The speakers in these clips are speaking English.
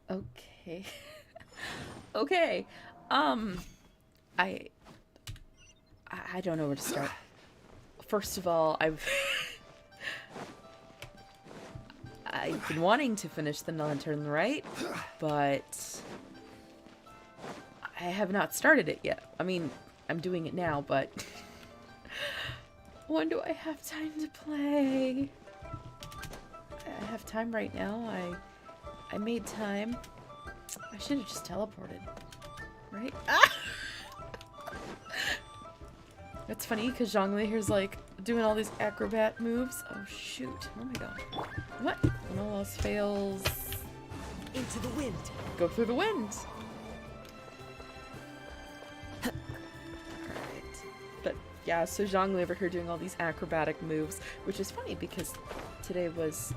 Okay. Okay. Um, I I don't know where to start. First of all, I've been wanting to finish the Lantern Right, but I have not started it yet. I mean, I'm doing it now, but when do I have time to play? I have time right now. I made time. I should have just teleported, right? Ah! It's funny because Zhongli here's like doing all these acrobat moves. Oh shoot! Oh my god! What? When all else fails, Into the wind. go through the wind. Alright. But yeah, so Zhongli over here doing all these acrobatic moves, which is funny because today was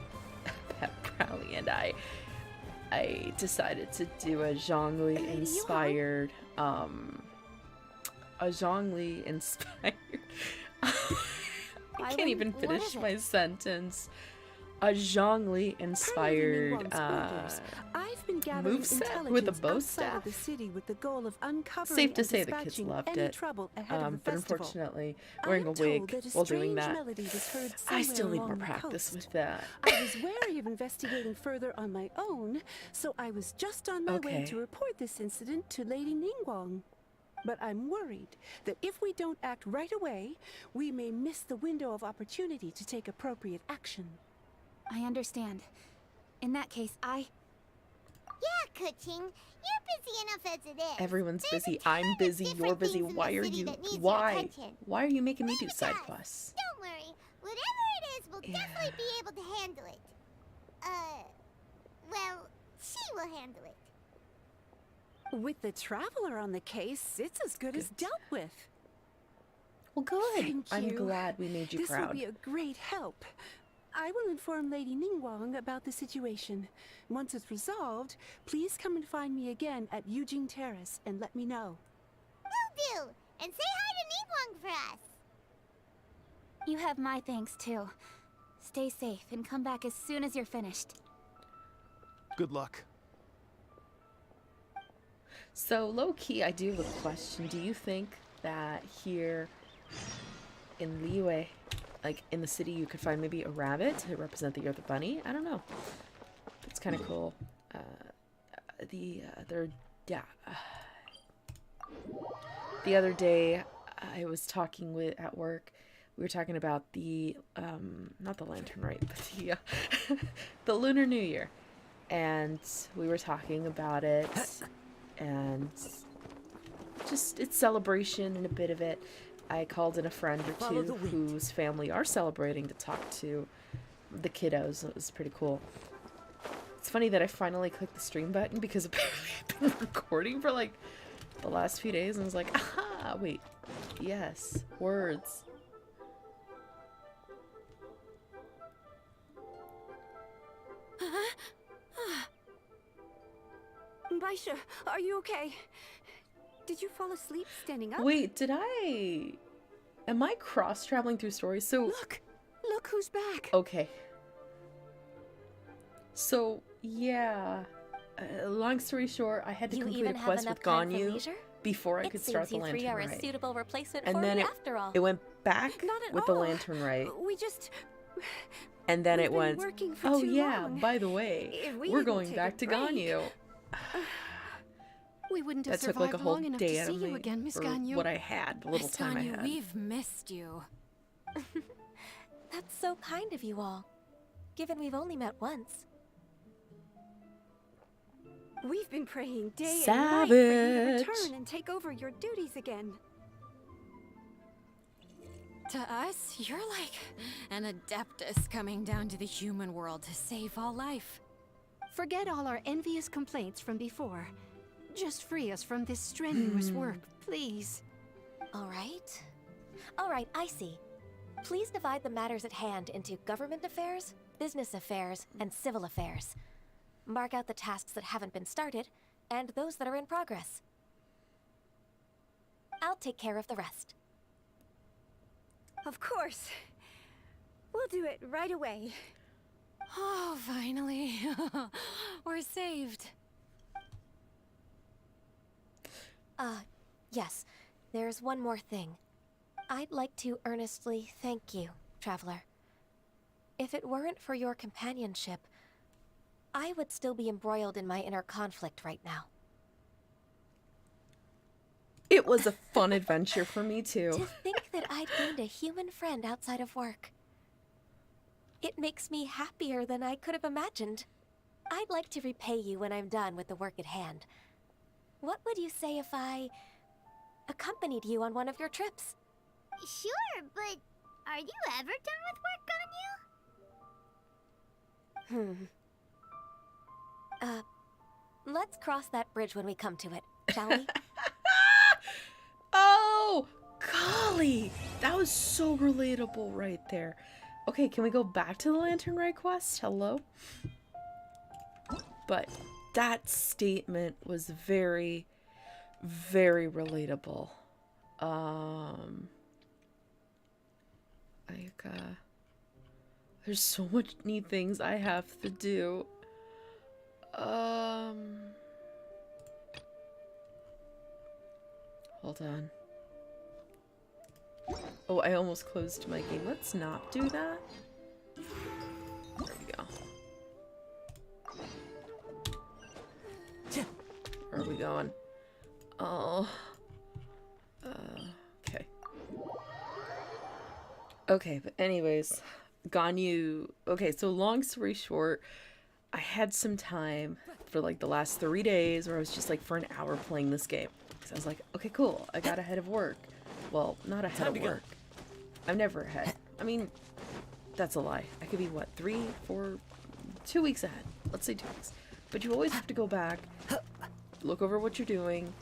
pep rally and I decided to do a Zhongli inspired I can't even finish my sentence. A Zhongli inspired I've been gathering moveset with a bow outside staff. of the city with the goal of uncovering Safe to and say the kids dispatching loved any it. trouble ahead of the But festival. unfortunately, I wearing a am told wig that a while doing strange that, melody was heard I still somewhere need more along the practice coast. with that. I was wary of investigating further on my own, so I was just on my way Okay. to report this incident to Lady Ningguang. But I'm worried that if we don't act right away, we may miss the window of opportunity to take appropriate action. I understand. In that case, Yeah, Kuching, you're busy enough as it is. Everyone's There's a busy. ton I'm of busy. different You're busy. things in the Why are city you? that needs your Why? attention. Why are you making me do Leave it side to us. quests? Don't worry, whatever it is, we'll Yeah. definitely be able to handle it. Well, she will handle it. With the Traveler on the case, it's as good as dealt with. Well, good. Thank I'm you. glad we made you This proud. will be a great help. I will inform Lady Ningguang about the situation. Once it's resolved, please come and find me again at Yujing Terrace and let me know. Will do. And say hi to Ningguang for us. you have my thanks too. Stay safe and come back as soon as you're finished. Good luck. So, low key, I do have a question. Do you think that here in Liyue, like in the city, you could find maybe a rabbit to represent the Year of the Bunny? I don't know. It's kind of cool. The other day, I was talking at work. We were talking about the not the lantern, right? But the the Lunar New Year, and we were talking about it. And just its celebration and a bit of it. I called in a friend or Follow two the wind. whose family are celebrating to talk to the kiddos. It was pretty cool. It's funny that I finally clicked the stream button because apparently I've been recording for like the last few days and I was like, aha, wait, yes, words. Baisha, are you okay? Did you fall asleep standing up? Wait, am I cross-traveling through stories? So, Look who's back. okay. So, yeah. Long story short, I had to You complete even a have quest enough with time for Ganyu leisure? before I It could start seems the you three lantern are a rite. suitable replacement for And then me it after all. went back Not at with the all. lantern rite. We just... And then We've it been went, working for oh too yeah, long. by the way, If we we're didn't going take back a to break, Ganyu. We wouldn't have That took like a survived whole long enough day to out see of you me, again, Miss or Ganyu. what I had, the little Miss time I Ganyu, had. we've missed you. That's so kind of you all, given we've only met once. We've been praying day and night for you to Savage. return and take over your duties again. To us, you're like an adeptus coming down to the human world to save all life. Forget all our envious complaints from before. Just free us from this strenuous work, please. All right, I see. Please divide the matters at hand into government affairs, business affairs, and civil affairs. Mark out the tasks that haven't been started, and those that are in progress. I'll take care of the rest. Of course. We'll do it right away. Oh, finally. We're saved. Yes. There's one more thing. I'd like to earnestly thank you, Traveler. If it weren't for your companionship, I would still be embroiled in my inner conflict right now. It was a fun adventure for me, To too. think that I'd gained a human friend outside of work. It makes me happier than I could have imagined. I'd like to repay you when I'm done with the work at hand. What would you say if I accompanied you on one of your trips? Sure, but are you ever done with work, Ganyu? Let's cross that bridge when we come to it, shall we? Oh, golly. That was so relatable right there. Okay, can we go back to the Lantern Rite quest? Hello? But that statement was very, very relatable. There's so much neat things I have to do. Hold on. Oh, I almost closed my game. Let's not do that. There we go. Where are we going? Oh. Okay. Okay, but anyways, Ganyu. Okay, so long story short, I had some time for like the last 3 days where I was just like for an hour playing this game. So I was like, okay, cool. I got ahead of work. Well, not ahead of work. I'm never ahead. I mean, that's a lie. I could be, what, 3, 4, 2 weeks ahead. Let's say 2 weeks. But you always have to go back, look over what you're doing,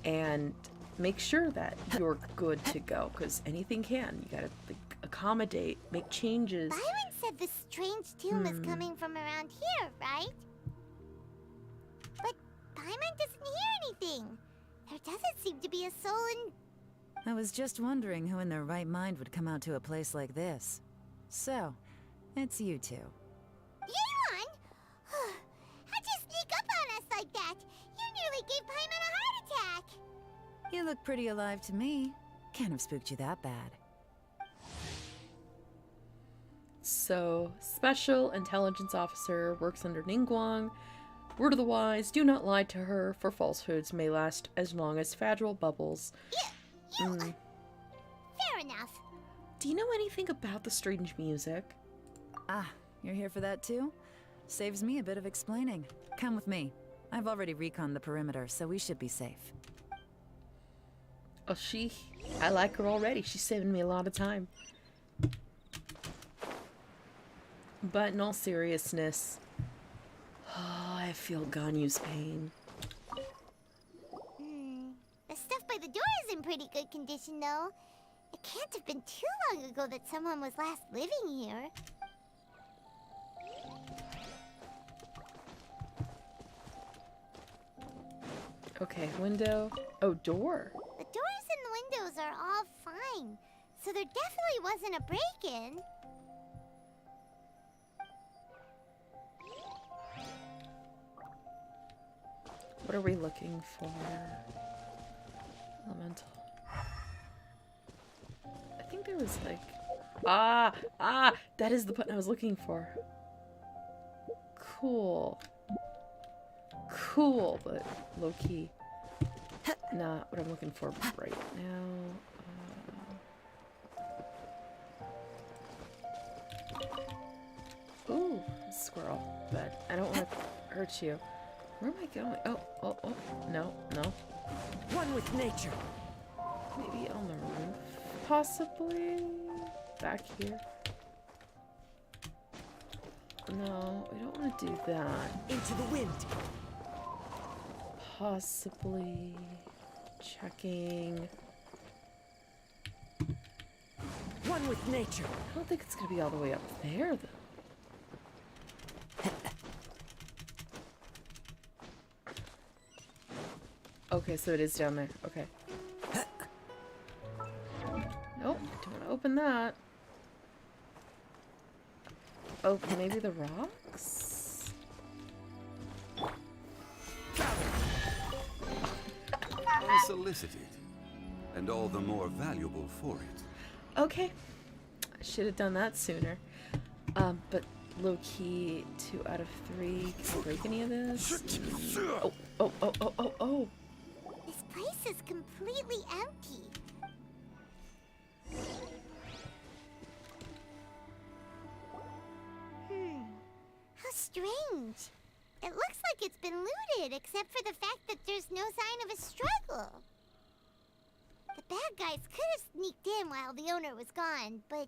and make sure that you're good to go. Because anything can. You gotta like, accommodate, make changes. Byron said the strange tune was coming from around here, right? But Paimon doesn't hear anything. There doesn't seem to be a soul in... I was just wondering who in their right mind would come out to a place like this. So, it's you two. Yeon! How'd you sneak up on us like that? You nearly gave Paimon a heart attack! You look pretty alive to me. Can't have spooked you that bad. So, Special Intelligence Officer works under Ningguang. Word of the wise, do not lie to her, for falsehoods may last as long as fragile bubbles. Fair enough. Do you know anything about the strange music? Ah, you're here for that too? Saves me a bit of explaining. Come with me. I've already reconned the perimeter, so we should be safe. Oh, I like her already. She's saving me a lot of time. But in all seriousness, I feel Ganyu's pain. The stuff by the door is in pretty good condition, though. It can't have been too long ago that someone was last living here. Okay, window. Oh, door. The doors and the windows are all fine, so there definitely wasn't a break-in. What are we looking for? Elemental. I think there was like... that is the button I was looking for. Cool. Cool, but low-key. Not what I'm looking for right now. Ooh, squirrel. But I don't want to hurt you. Where am I going? Oh, no. One with nature. Maybe on the roof, possibly? Back here? No, we don't want to do that. Into the wind. Possibly checking. One with nature. I don't think it's going to be all the way up there, though. Okay, so it is down there. Okay. Nope, don't want to open that. Oh, maybe the rocks? I was Unsolicited, and all the more valuable for it. Okay. I should have done that sooner. But low-key, 2 out of 3. Can I break any of this? Oh. This place is completely empty. How strange. It looks like it's been looted, except for the fact that there's no sign of a struggle. The bad guys could have sneaked in while the owner was gone, but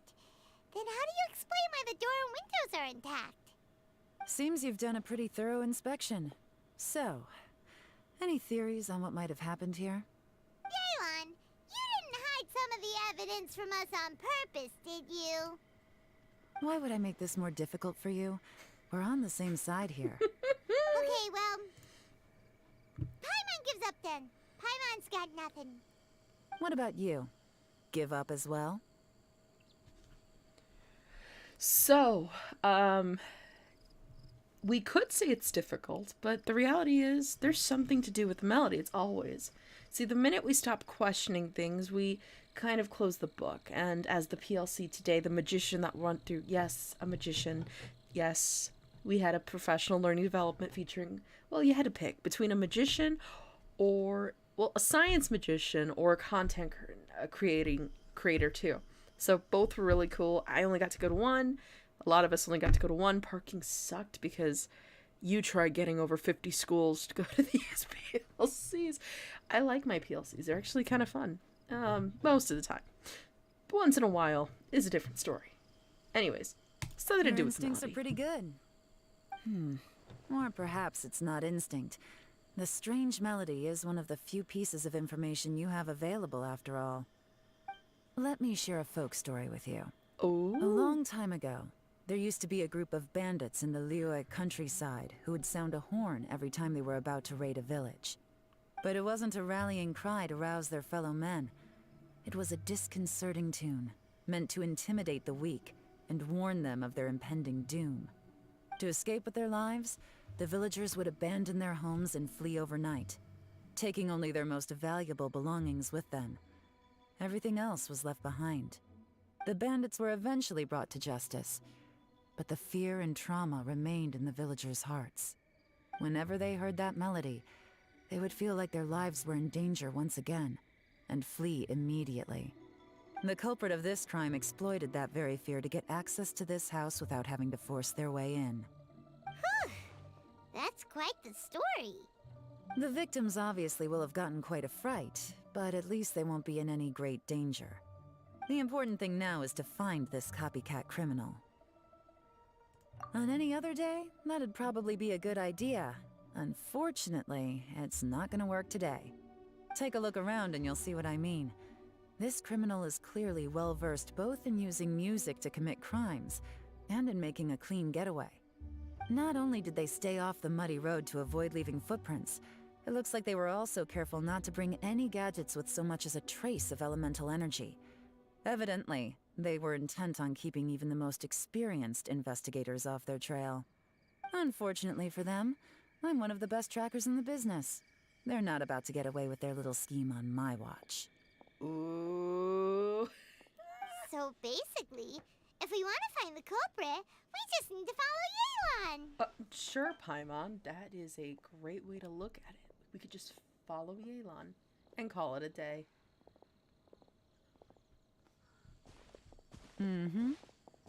then how do you explain why the door and windows are intact? Seems you've done a pretty thorough inspection. So, any theories on what might have happened here? Yelan, you didn't hide some of the evidence from us on purpose, did you? Why would I make this more difficult for you? We're on the same side here. Okay, well, Paimon gives up then. Paimon's got nothing. What about you? Give up as well? So, we could say it's difficult, but the reality is there's something to do with the melody. It's always. See, the minute we stop questioning things, we kind of close the book. And as the PLC today, the magician that went through, yes, a magician, yes, we had a professional learning development featuring, well, you had to pick between a magician or, well, a science magician or a content creator too. So both were really cool. I only got to go to one. A lot of us only got to go to one. Parking sucked because you tried getting over 50 schools to go to these PLCs. I like my PLCs. They're actually kind of fun. Most of the time. But once in a while is a different story. Anyways, something to do with instincts melody. are pretty good. Or perhaps it's not instinct. The strange melody is one of the few pieces of information you have available, after all. Let me share a folk story with you. Oh. A long time ago, there used to be a group of bandits in the Helllloooo countryside who would sound a horn every time they were about to raid a village. But it wasn't a rallying cry to rouse their fellow men. It was a disconcerting tune, meant to intimidate the weak and warn them of their impending doom. To escape with their lives, the villagers would abandon their homes and flee overnight, taking only their most valuable belongings with them. Everything else was left behind. The bandits were eventually brought to justice, but the fear and trauma remained in the villagers' hearts. Whenever they heard that melody, they would feel like their lives were in danger once again, and flee immediately. The culprit of this crime exploited that very fear to get access to this house without having to force their way in. Whew. That's quite the story. The victims obviously will have gotten quite a fright, but at least they won't be in any great danger. The important thing now is to find this copycat criminal. On any other day, that'd probably be a good idea. Unfortunately, it's not gonna work today. Take a look around and you'll see what I mean. This criminal is clearly well-versed both in using music to commit crimes and in making a clean getaway. Not only did they stay off the muddy road to avoid leaving footprints, it looks like they were also careful not to bring any gadgets with so much as a trace of elemental energy. Evidently, they were intent on keeping even the most experienced investigators off their trail. Unfortunately for them, I'm one of the best trackers in the business. They're not about to get away with their little scheme on my watch. Ooh. So basically, if we want to find the culprit, we just need to follow Yelan. Sure, Paimon. That is a great way to look at it. We could just follow Yelan and call it a day.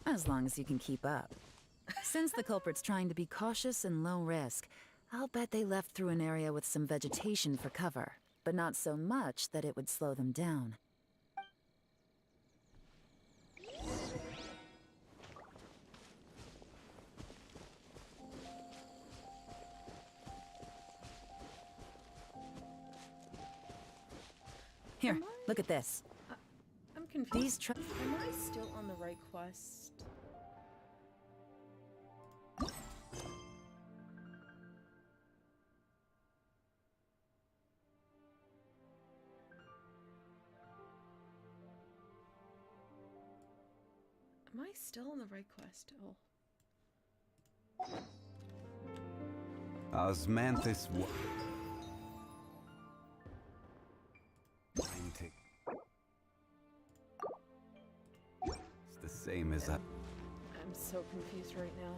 As long as you can keep up. Since the culprit's trying to be cautious and low risk, I'll bet they left through an area with some vegetation for cover, but not so much that it would slow them down. Here, look at this. I'm confused. Am I still on the right quest? Am I still on the right quest? Oh. Osmanthus that. I'm so confused right now.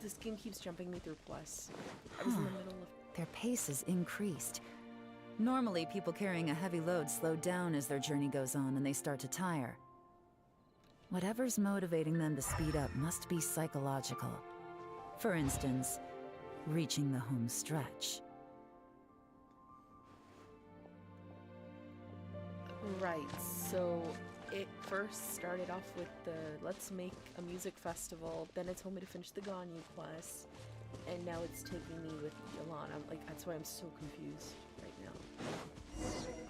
This game keeps jumping me through quests. I was in the middle of... Their pace is increased. Normally, people carrying a heavy load slow down as their journey goes on and they start to tire. Whatever's motivating them to speed up must be psychological. For instance, reaching the home stretch. Right, so it first started off with the let's make a music festival, then it told me to finish the Ganyu quest, and now it's taking me with Yelan. I'm like, that's why I'm so confused right now.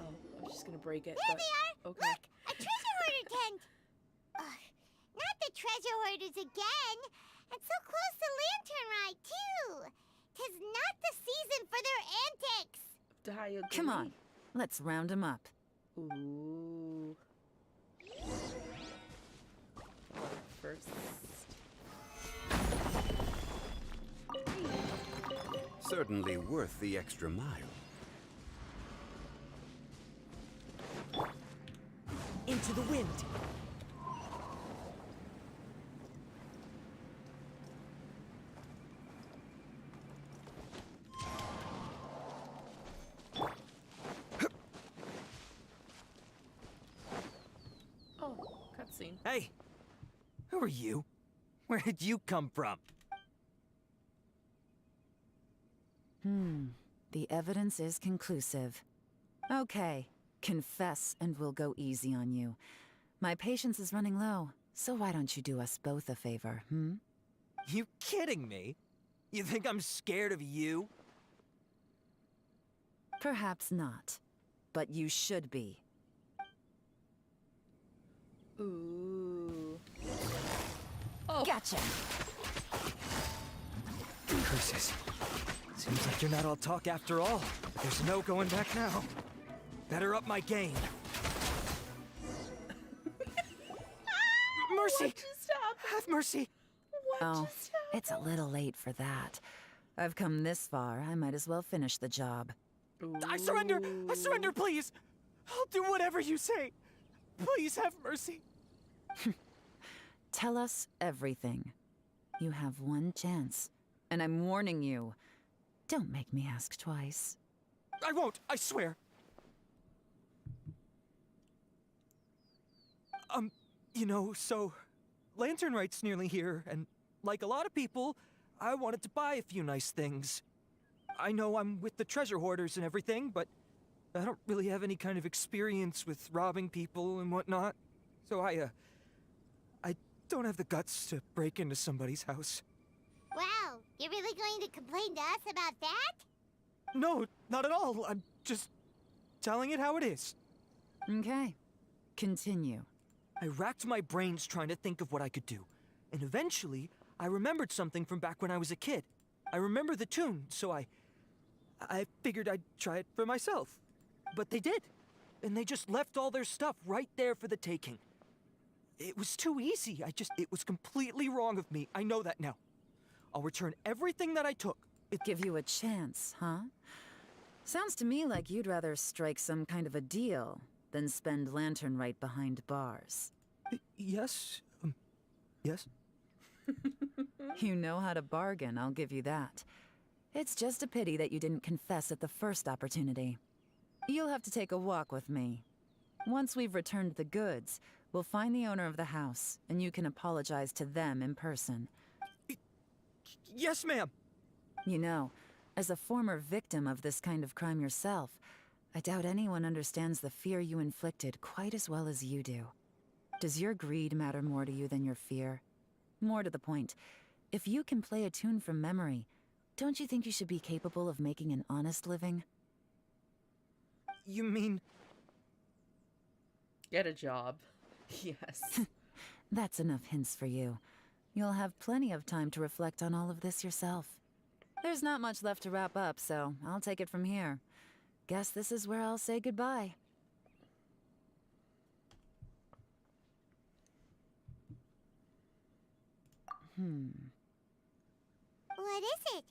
Oh, I'm just gonna break it. There they are! Okay. Look! A treasure hoarder tent! Ugh, not the treasure hoarders again! And so close to Lantern Ride, too! 'Tis not the season for their antics! Do I agree? Come on, let's round them up. Ooh. First. Certainly worth the extra mile. Into the wind. Oh, cutscene. Hey! Who are you? Where did you come from? The evidence is conclusive. Okay, confess and we'll go easy on you. My patience is running low, so why don't you do us both a favor, You kidding me? You think I'm scared of you? Perhaps not, but you should be. Ooh. Oh. Gotcha! Curses. Seems like you're not all talk after all. But there's no going back now. Better up my game. Mercy! What just happened? Have mercy! What Oh, just happened? it's a little late for that. I've come this far, I might as well finish the job. I surrender! I surrender, please! I'll do whatever you say. Please have mercy. Tell us everything. You have one chance, and I'm warning you. Don't make me ask twice. I won't, I swear. You know, so Lantern Right's nearly here, and like a lot of people, I wanted to buy a few nice things. I know I'm with the treasure hoarders and everything, but I don't really have any kind of experience with robbing people and whatnot. So I don't have the guts to break into somebody's house. Wow, you're really going to complain to us about that? No, not at all. I'm just telling it how it is. Okay, continue. I racked my brains trying to think of what I could do. And eventually, I remembered something from back when I was a kid. I remember the tune, so I figured I'd try it for myself. But they did. And they just left all their stuff right there for the taking. It was too easy. It was completely wrong of me. I know that now. I'll return everything that I took. Give you a chance, huh? Sounds to me like you'd rather strike some kind of a deal than spend Lantern Right behind bars. Yes. Yes? You know how to bargain, I'll give you that. It's just a pity that you didn't confess at the first opportunity. You'll have to take a walk with me. Once we've returned the goods, we'll find the owner of the house, and you can apologize to them in person. Yes, ma'am. You know, as a former victim of this kind of crime yourself, I doubt anyone understands the fear you inflicted quite as well as you do. Does your greed matter more to you than your fear? More to the point, if you can play a tune from memory, don't you think you should be capable of making an honest living? You mean... Get a job. Yes. That's enough hints for you. You'll have plenty of time to reflect on all of this yourself. There's not much left to wrap up, so I'll take it from here. Guess this is where I'll say goodbye. What is it?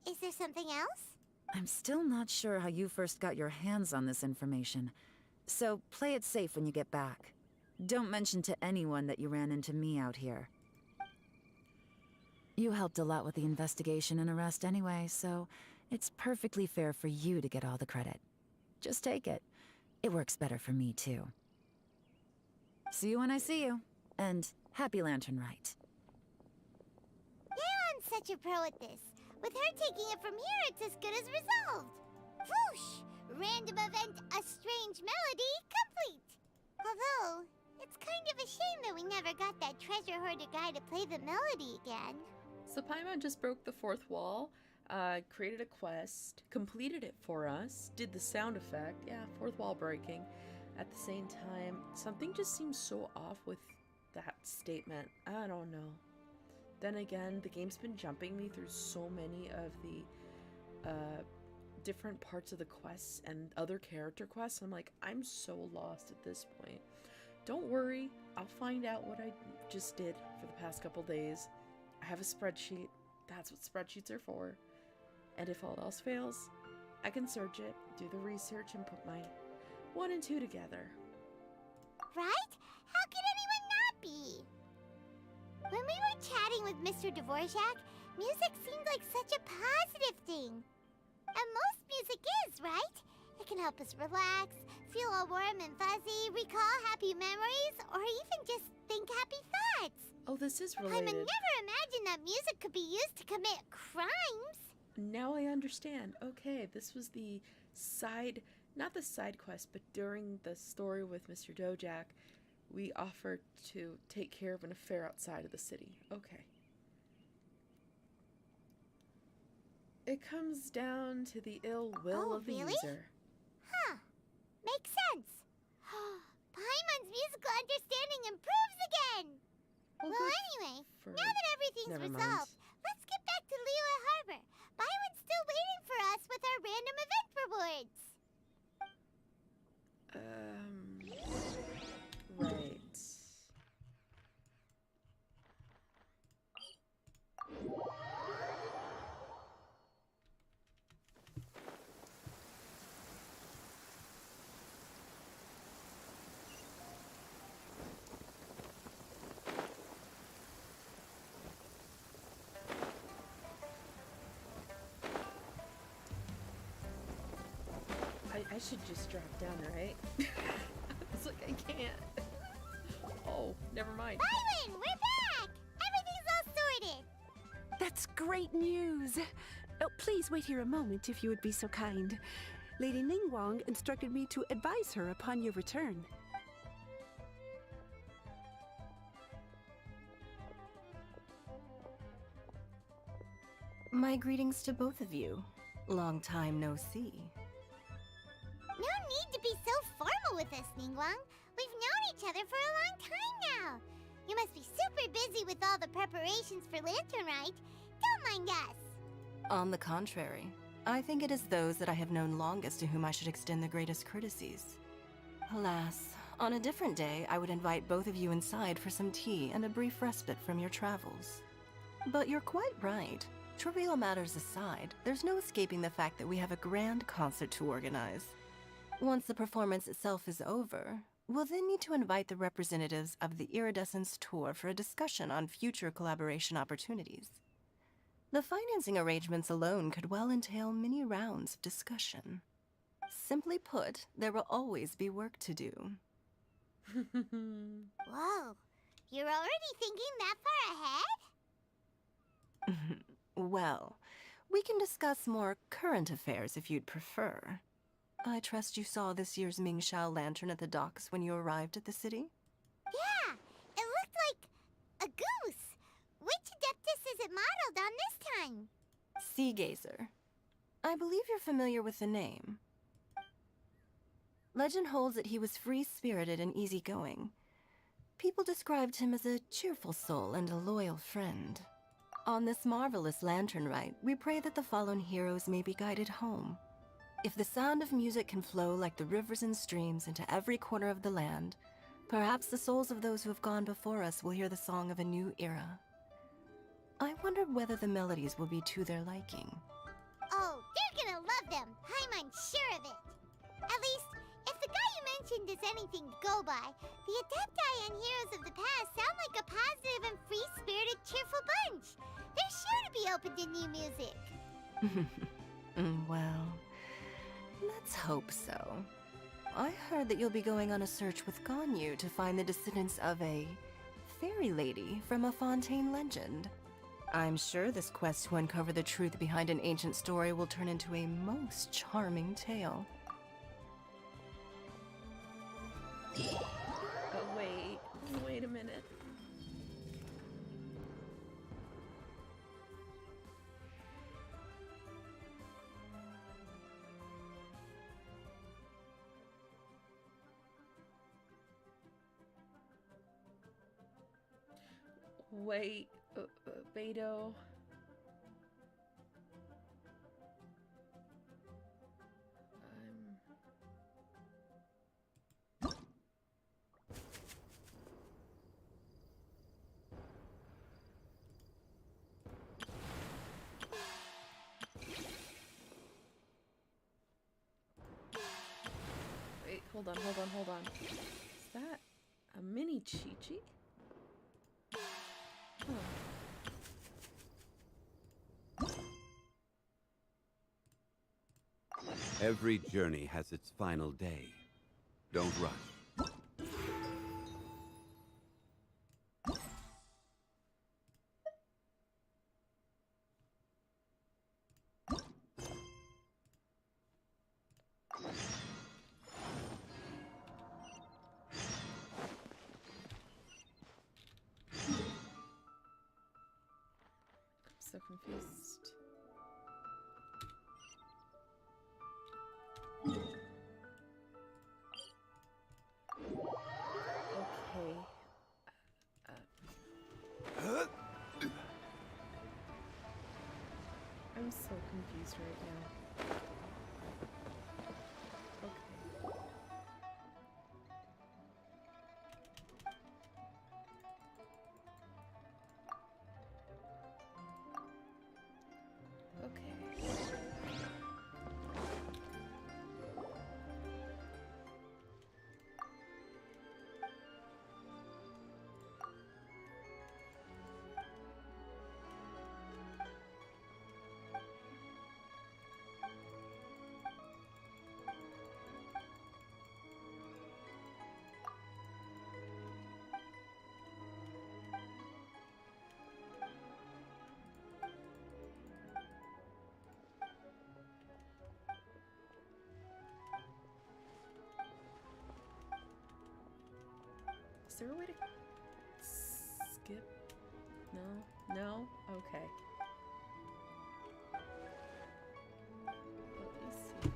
Is there something else? I'm still not sure how you first got your hands on this information, so play it safe when you get back. Don't mention to anyone that you ran into me out here. You helped a lot with the investigation and arrest anyway, so it's perfectly fair for you to get all the credit. Just take it. It works better for me, too. See you when I see you. And happy Lantern Rite. Yeon's such a pro at this. With her taking it from here, it's as good as resolved. Whoosh! Random event, a strange melody, complete. Although, it's kind of a shame that we never got that treasure hoarder guy to play the melody again. So Paimon just broke the fourth wall, created a quest, completed it for us, did the sound effect, yeah, fourth wall breaking. At the same time, something just seems so off with that statement. I don't know. Then again, the game's been jumping me through so many of the different parts of the quests and other character quests. I'm like, I'm so lost at this point. Don't worry, I'll find out what I just did for the past couple days. I have a spreadsheet. That's what spreadsheets are for. And if all else fails, I can search it, do the research, and put my 1 and 2 together. Right? How could anyone not be? When we were chatting with Mr. Dvorak, music seemed like such a positive thing. And most music is, right? It can help us relax, feel all warm and fuzzy, recall happy memories, or even just think happy thoughts. Oh, this is I related. never imagined that music could be used to commit crimes. Now I understand. Okay, this was the side, not the side quest, but during the story with Mr. Dojak, we offered to take care of an affair outside of the city. Okay. It comes down to the ill will of the user. Huh. Makes sense. Paimon's musical understanding improves again. Oh, well, good anyway, for- now that everything's Never mind. resolved, let's get back to Liyue Harbor. Byron's still waiting for us with our random event rewards. Right. I should just drop down, right? It's like I can't. Oh, never mind. Byron, we're back! Everything's all sorted. That's great news. Oh, please wait here a moment if you would be so kind. Lady Ningguang instructed me to advise her upon your return. My greetings to both of you. Long time no see. No need to be so formal with us, Ningguang. We've known each other for a long time now. You must be super busy with all the preparations for Lantern Rite. Don't mind us. On the contrary, I think it is those that I have known longest to whom I should extend the greatest courtesies. Alas, on a different day, I would invite both of you inside for some tea and a brief respite from your travels. But you're quite right. Trivial matters aside, there's no escaping the fact that we have a grand concert to organize. Once the performance itself is over, we'll then need to invite the representatives of the Iridescence Tour for a discussion on future collaboration opportunities. The financing arrangements alone could well entail many rounds of discussion. Simply put, there will always be work to do. Whoa, you're already thinking that far ahead? Well, we can discuss more current affairs if you'd prefer. I trust you saw this year's Mingxiao lantern at the docks when you arrived at the city? Yeah, it looked like a goose. Which Adeptus is it modeled on this time? Sea Gazer. I believe you're familiar with the name. Legend holds that he was free-spirited and easygoing. People described him as a cheerful soul and a loyal friend. On this marvelous lantern rite, we pray that the fallen heroes may be guided home. If the sound of music can flow like the rivers and streams into every corner of the land, perhaps the souls of those who have gone before us will hear the song of a new era. I wonder whether the melodies will be to their liking. Oh, they're gonna love them. I'm sure of it. At least, if the guy you mentioned is anything to go by. The Adepti and Heroes of the Past sound like a positive and free-spirited, cheerful bunch. They're sure to be open to new music. Well, let's hope so. I heard that you'll be going on a search with Ganyu to find the descendants of a fairy lady from a Fontaine legend. I'm sure this quest to uncover the truth behind an ancient story will turn into a most charming tale. Oh, wait a minute. Wait, Beto. Wait, hold on. Is that a mini Chi-Chi? Every journey has its final day. Don't rush. I'm so confused. Okay. I'm so confused right now. Okay. Okay. Is there a way to skip? No? No? Okay. Let me see if I can...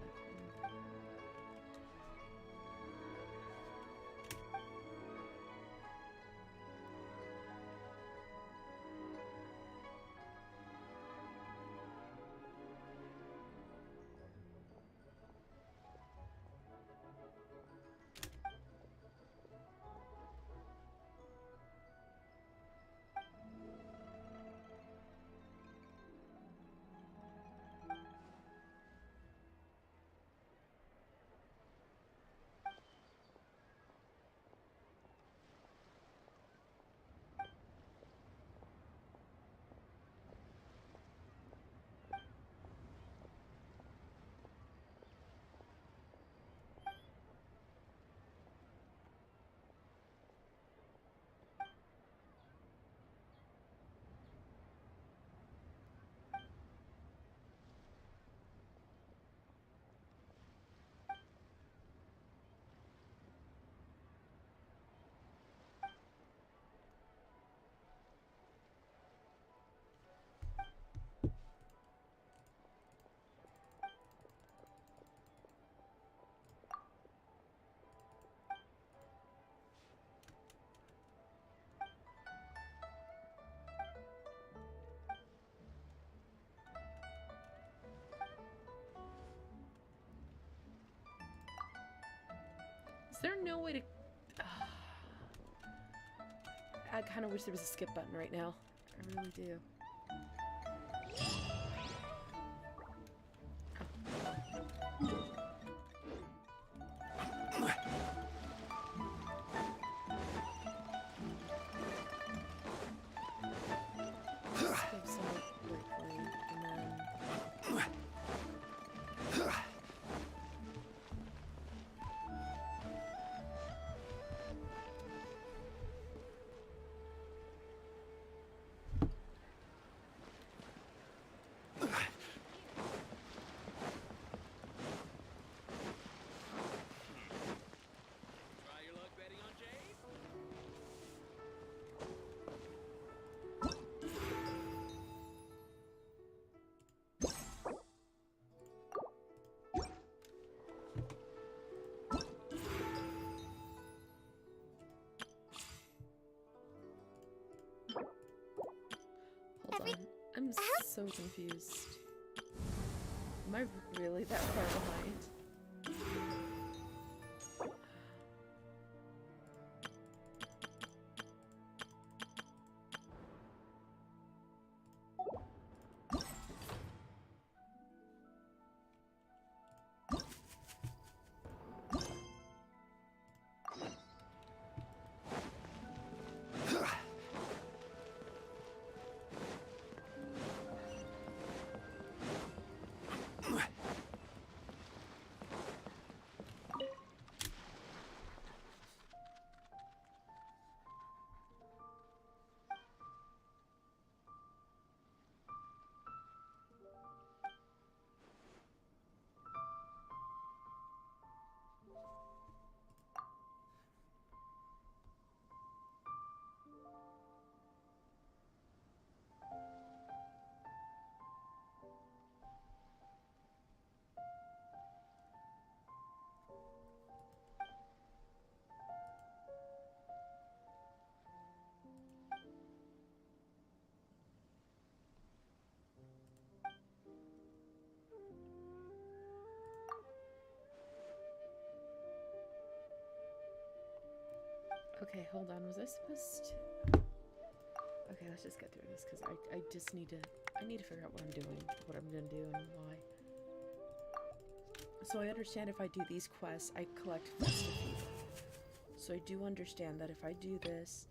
Is there no way to... I kind of wish there was a skip button right now. I really do. so confused. Am I really that far behind? Okay, hold on. Was I supposed to... Okay, let's just get through this, because I just need to... I need to figure out what I'm doing, what I'm gonna do, and why. So I understand if I do these quests, I collect festive fever. So I do understand that if I do this,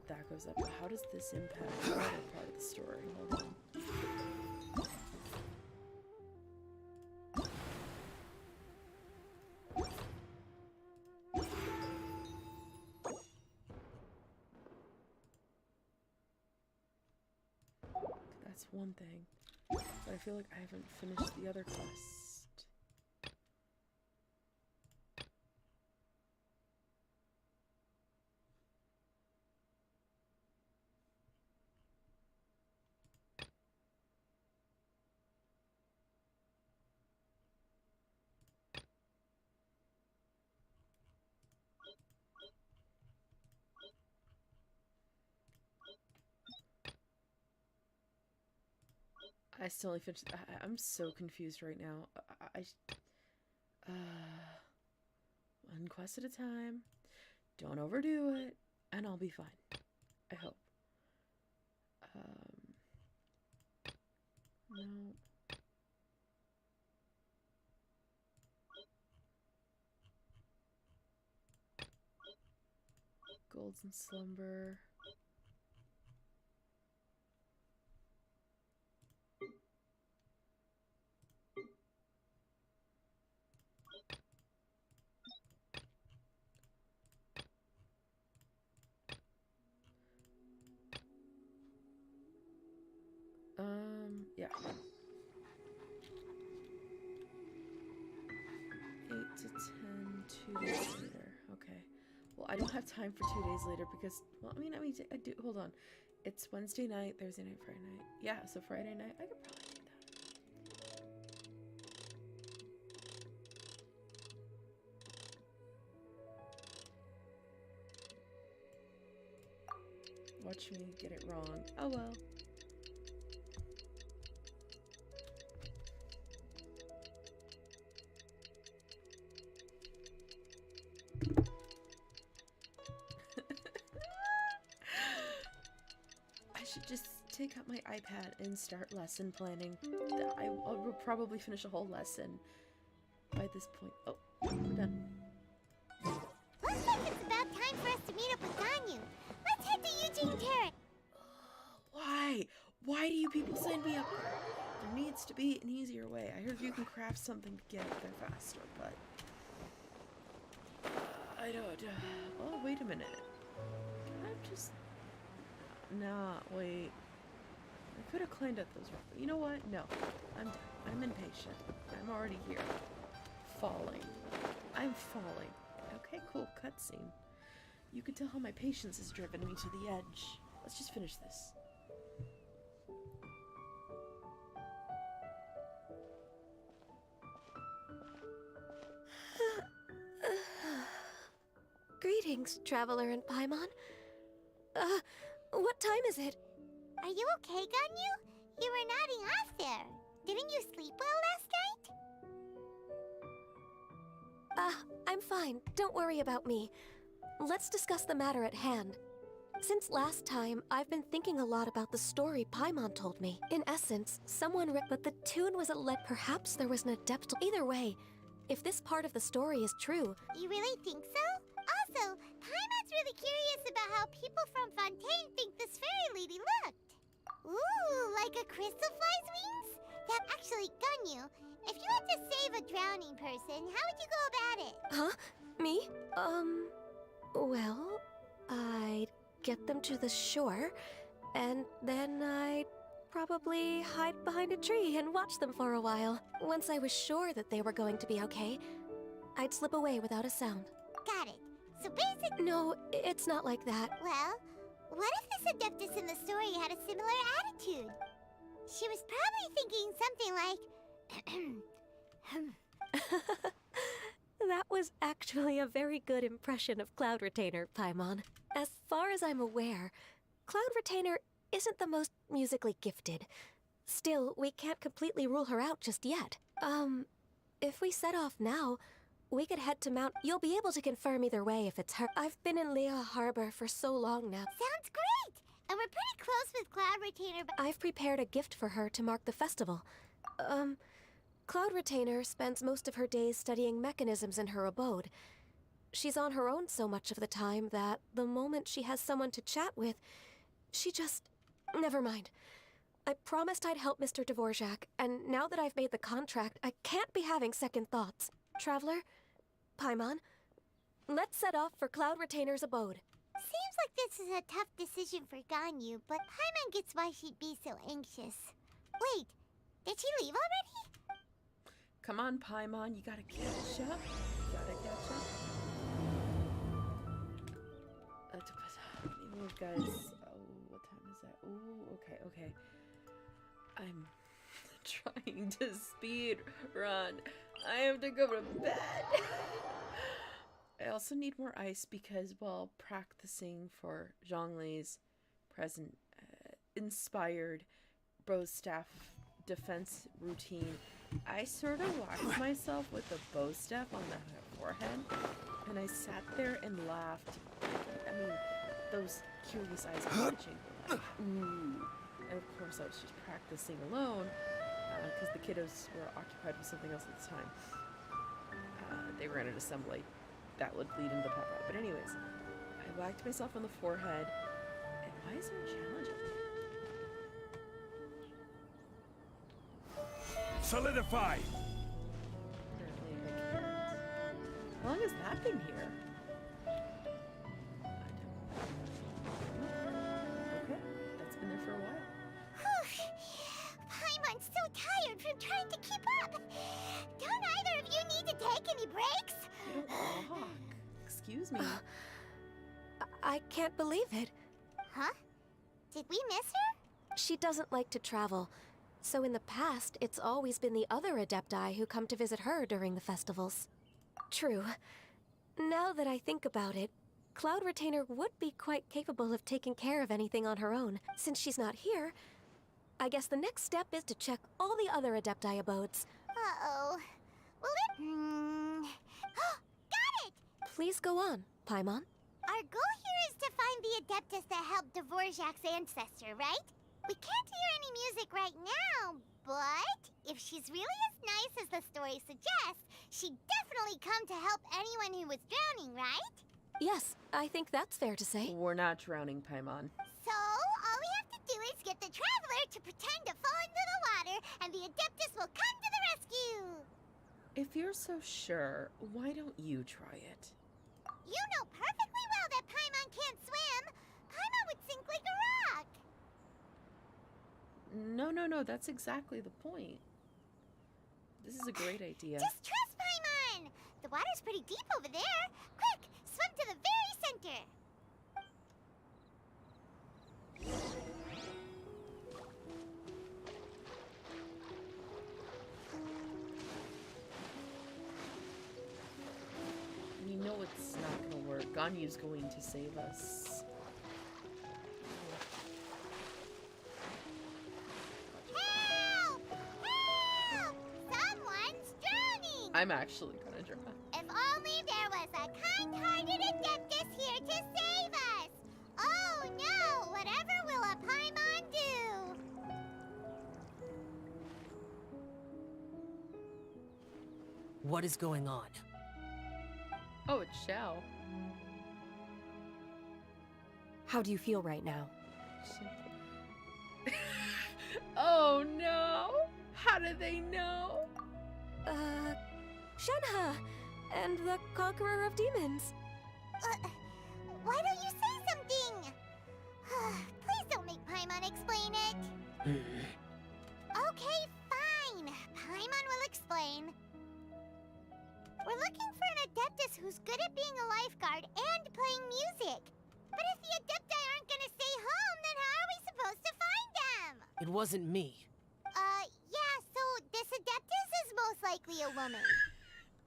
that goes up. But how does this impact the other part of the story? Hold on. That's one thing, but I feel like I haven't finished the other quest. I still only finished. I'm so confused right now. One quest at a time. Don't overdo it, and I'll be fine. I hope. No. Golds and Slumber. Yeah. 8 to 10, 2 days later. Okay. Well, I don't have time for 2 days later because, well, I mean, I do, hold on. It's Wednesday night, Thursday night, Friday night. Yeah, so Friday night, I could probably do that. Watch me get it wrong. Oh well. I should just take out my iPad and start lesson planning. I will probably finish a whole lesson by this point. Oh, we're done. Looks like it's about time for us to meet up with Ganyu. Let's head to Eugene Terrace. Why? Why do you people send me up there? There needs to be an easier way. I heard you can craft something to get up there faster, but... I don't... oh, wait a minute. Can I just... Nah, wait. I could have cleaned up those... You know what? No. I'm done. I'm impatient. I'm already here. Falling. I'm falling. Okay, cool. Cutscene. You can tell how my patience has driven me to the edge. Let's just finish this. Greetings, Traveler and Paimon. What time is it? Are you okay, Ganyu? Didn't you sleep well last night? I'm fine. Don't worry about me. Let's discuss the matter at hand. Since last time, I've been thinking a lot about the story Paimon told me. In essence, someone ripped, but the tune was perhaps there was an adept. Either way, if this part of the story is true... You really think so? Also, Paimon's really curious about how people from Fontaine think this fairy lady looked. Ooh, like a crystal fly's wings? That actually, Ganyu, if you had to save a drowning person, how would you go about it? Huh? Me? Well, I'd get them to the shore, and then I'd probably hide behind a tree and watch them for a while. Once I was sure that they were going to be okay, I'd slip away without a sound. Got it. So basically... No, it's not like that. Well, what if this Adeptus in the story had a similar attitude? She was probably thinking something like... That was actually a very good impression of Cloud Retainer, Paimon. As far as I'm aware, Cloud Retainer isn't the most musically gifted. Still, we can't completely rule her out just yet. If we set off now, we could head to Mount... You'll be able to confirm either way if it's her. I've been in Lea Harbor for so long now. Sounds great! And we're pretty close with Cloud Retainer, but... I've prepared a gift for her to mark the festival. Cloud Retainer spends most of her days studying mechanisms in her abode. She's on her own so much of the time that the moment she has someone to chat with, she just... Never mind. I promised I'd help Mr. Dvorak, and now that I've made the contract, I can't be having second thoughts. Traveler, Paimon, let's set off for Cloud Retainer's abode. Seems like this is a tough decision for Ganyu, but Paimon gets why she'd be so anxious. Wait, did she leave already? Come on, Paimon, you gotta catch up. Move, guys. Oh, what time is that? Ooh, okay. I'm trying to speed run. I have to go to bed. I also need more ice because while practicing for Zhongli's present inspired bow staff defense routine, I sort of whacked myself with the bow staff on the forehead, and I sat there and laughed. I mean, those curious eyes were watching. Ooh. And of course, I was just practicing alone because the kiddos were occupied with something else at the time. They were in an assembly that would lead into the pop out. But anyways, I whacked myself on the forehead. And why is there a challenge up there? Solidify! Apparently I can't. How long has that been here? Okay, that's been there for a while. Paimon's so tired from trying to keep up. Don't either of you need to take any breaks? You don't walk. Excuse me. I can't believe it. Huh? Did we miss her? She doesn't like to travel, so in the past, it's always been the other Adepti who come to visit her during the festivals. True. Now that I think about it, Cloud Retainer would be quite capable of taking care of anything on her own. Since she's not here, I guess the next step is to check all the other Adepti abodes. Uh-oh. Well, got it! Please go on, Paimon. Our goal here is to find the Adeptus that helped Dvorak's ancestor, right? We can't hear any music right now, but if she's really as nice as the story suggests, she'd definitely come to help anyone who was drowning, right? Yes, I think that's fair to say. We're not drowning, Paimon. So, all we have to do is get the Traveler to pretend to fall into the water, and the Adeptus will come to the rescue! If you're so sure, why don't you try it? You know perfectly well that Paimon can't swim! Paimon would sink like a rock! No, that's exactly the point. This is a great idea. Just trust Paimon! The water's pretty deep over there. Quick, swim to the very center! We know it's not gonna work. Ganyu's going to save us. Help! Help! I'm actually gonna draw. If only there was a kind-hearted Adeptus here to save us! Oh no! Whatever will a Paimon do? What is going on? Oh, it's Xiao. How do you feel right now? Oh no! How do they know? Shenhe! And the Conqueror of Demons. Why don't you say something? Please don't make Paimon explain it. Okay, fine. Paimon will explain. We're looking for an Adeptus who's good at being a lifeguard and playing music. But if the Adepti aren't gonna stay home, then how are we supposed to find them? It wasn't me. Yeah, so this Adeptus is most likely a woman.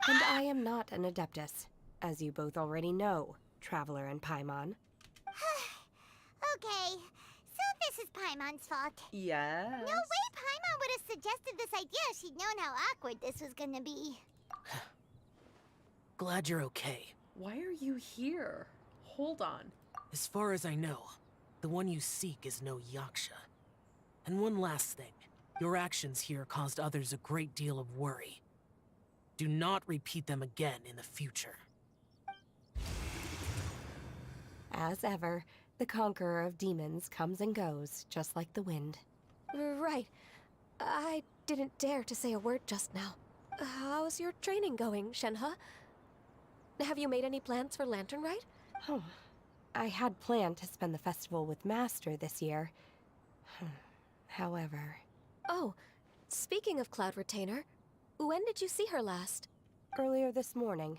And I am not an Adeptus, as you both already know, Traveler and Paimon. Okay, so this is Paimon's fault. Yes. No way Paimon would have suggested this idea if she'd known how awkward this was gonna be. Glad you're okay. Why are you here? Hold on. As far as I know, the one you seek is no Yaksha. And one last thing. Your actions here caused others a great deal of worry. Do not repeat them again in the future. As ever, the Conqueror of Demons comes and goes, just like the wind. Right. I didn't dare to say a word just now. How's your training going, Shenhe? Have you made any plans for Lantern Rite? Oh, I had planned to spend the festival with Master this year. However... Oh, speaking of Cloud Retainer, when did you see her last? Earlier this morning.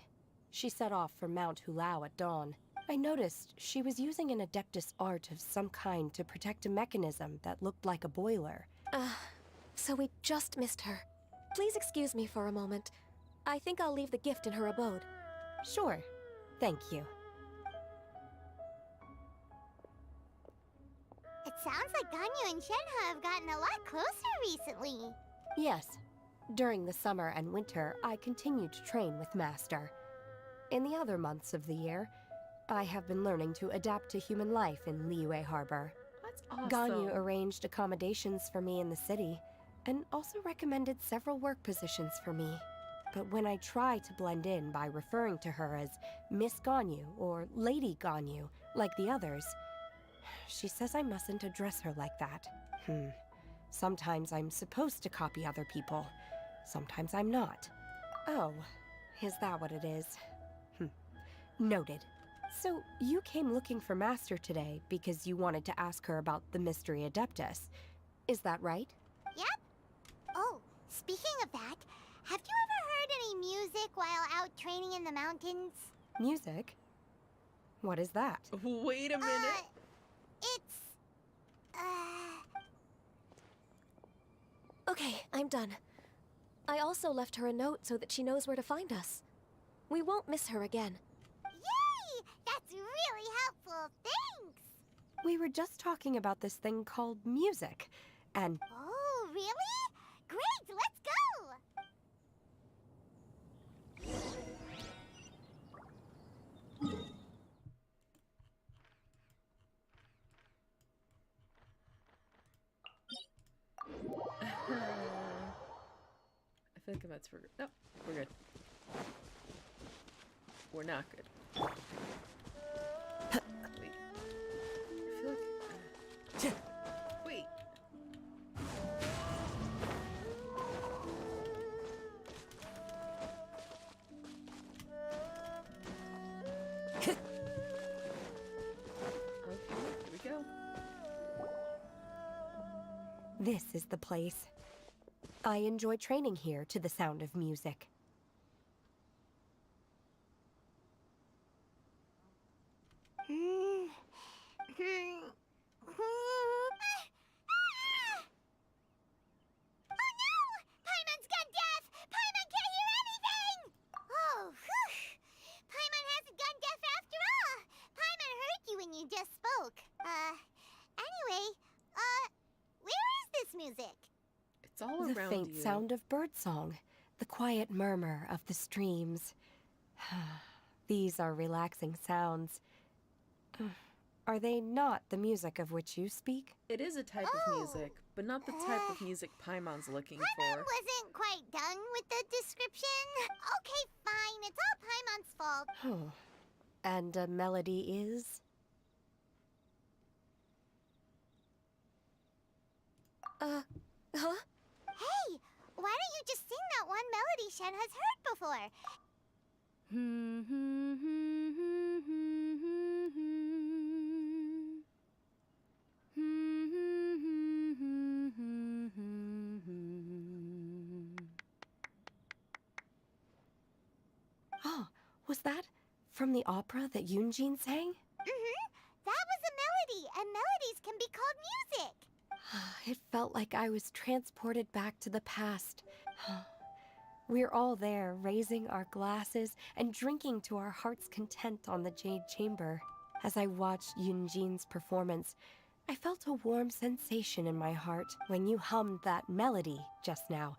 She set off for Mount Helllloooo at dawn. I noticed she was using an Adeptus art of some kind to protect a mechanism that looked like a boiler. So we just missed her. Please excuse me for a moment. I think I'll leave the gift in her abode. Sure. Thank you. It sounds like Ganyu and Shenhe have gotten a lot closer recently. Yes. During the summer and winter, I continue to train with Master. In the other months of the year, I have been learning to adapt to human life in Liyue Harbor. That's awesome. Ganyu arranged accommodations for me in the city, and also recommended several work positions for me. But when I try to blend in by referring to her as Miss Ganyu or Lady Ganyu, like the others, she says I mustn't address her like that. Sometimes I'm supposed to copy other people. Sometimes I'm not. Oh, is that what it is? Noted. So, you came looking for Master today because you wanted to ask her about the Mystery Adeptus. Is that right? Yep. Oh, speaking of that, have you ever heard any music while out training in the mountains? Music? What is that? Wait a minute. It's... Okay, I'm done. I also left her a note so that she knows where to find us. We won't miss her again. Yay! That's really helpful. Thanks! We were just talking about this thing called music, and... Oh, really? Great, let's go! I feel like I'm about to... No, we're good. We're not good. Wait. I feel like... Wait. Okay, here we go. This is the place. I enjoy training here to the sound of music. It's all The around faint you. sound of birdsong, The quiet murmur of the streams. These are relaxing sounds. Are they not the music of which you speak? It is a type of music, but not the type of music Paimon's looking Paimon for. wasn't quite done with the description. Okay, fine. It's all Paimon's fault. And a melody is? Huh? Hey, why don't you just sing that one melody Shen has heard before? Oh, was that from the opera that Yunjin sang? That was a melody, and melodies can be called music. It felt like I was transported back to the past. We're all there, raising our glasses and drinking to our heart's content on the Jade Chamber. As I watched Yunjin's performance, I felt a warm sensation in my heart when you hummed that melody just now.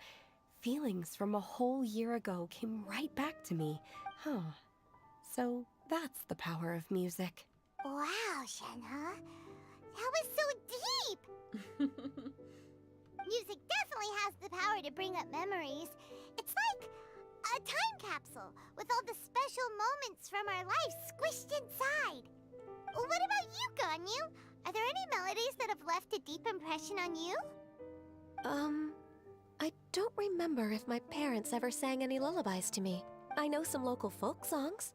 Feelings from a whole year ago came right back to me. So that's the power of music. Wow, Shenhe. That was so deep! Music definitely has the power to bring up memories. It's like a time capsule with all the special moments from our lives squished inside. What about you, Ganyu? Are there any melodies that have left a deep impression on you? I don't remember if my parents ever sang any lullabies to me. I know some local folk songs.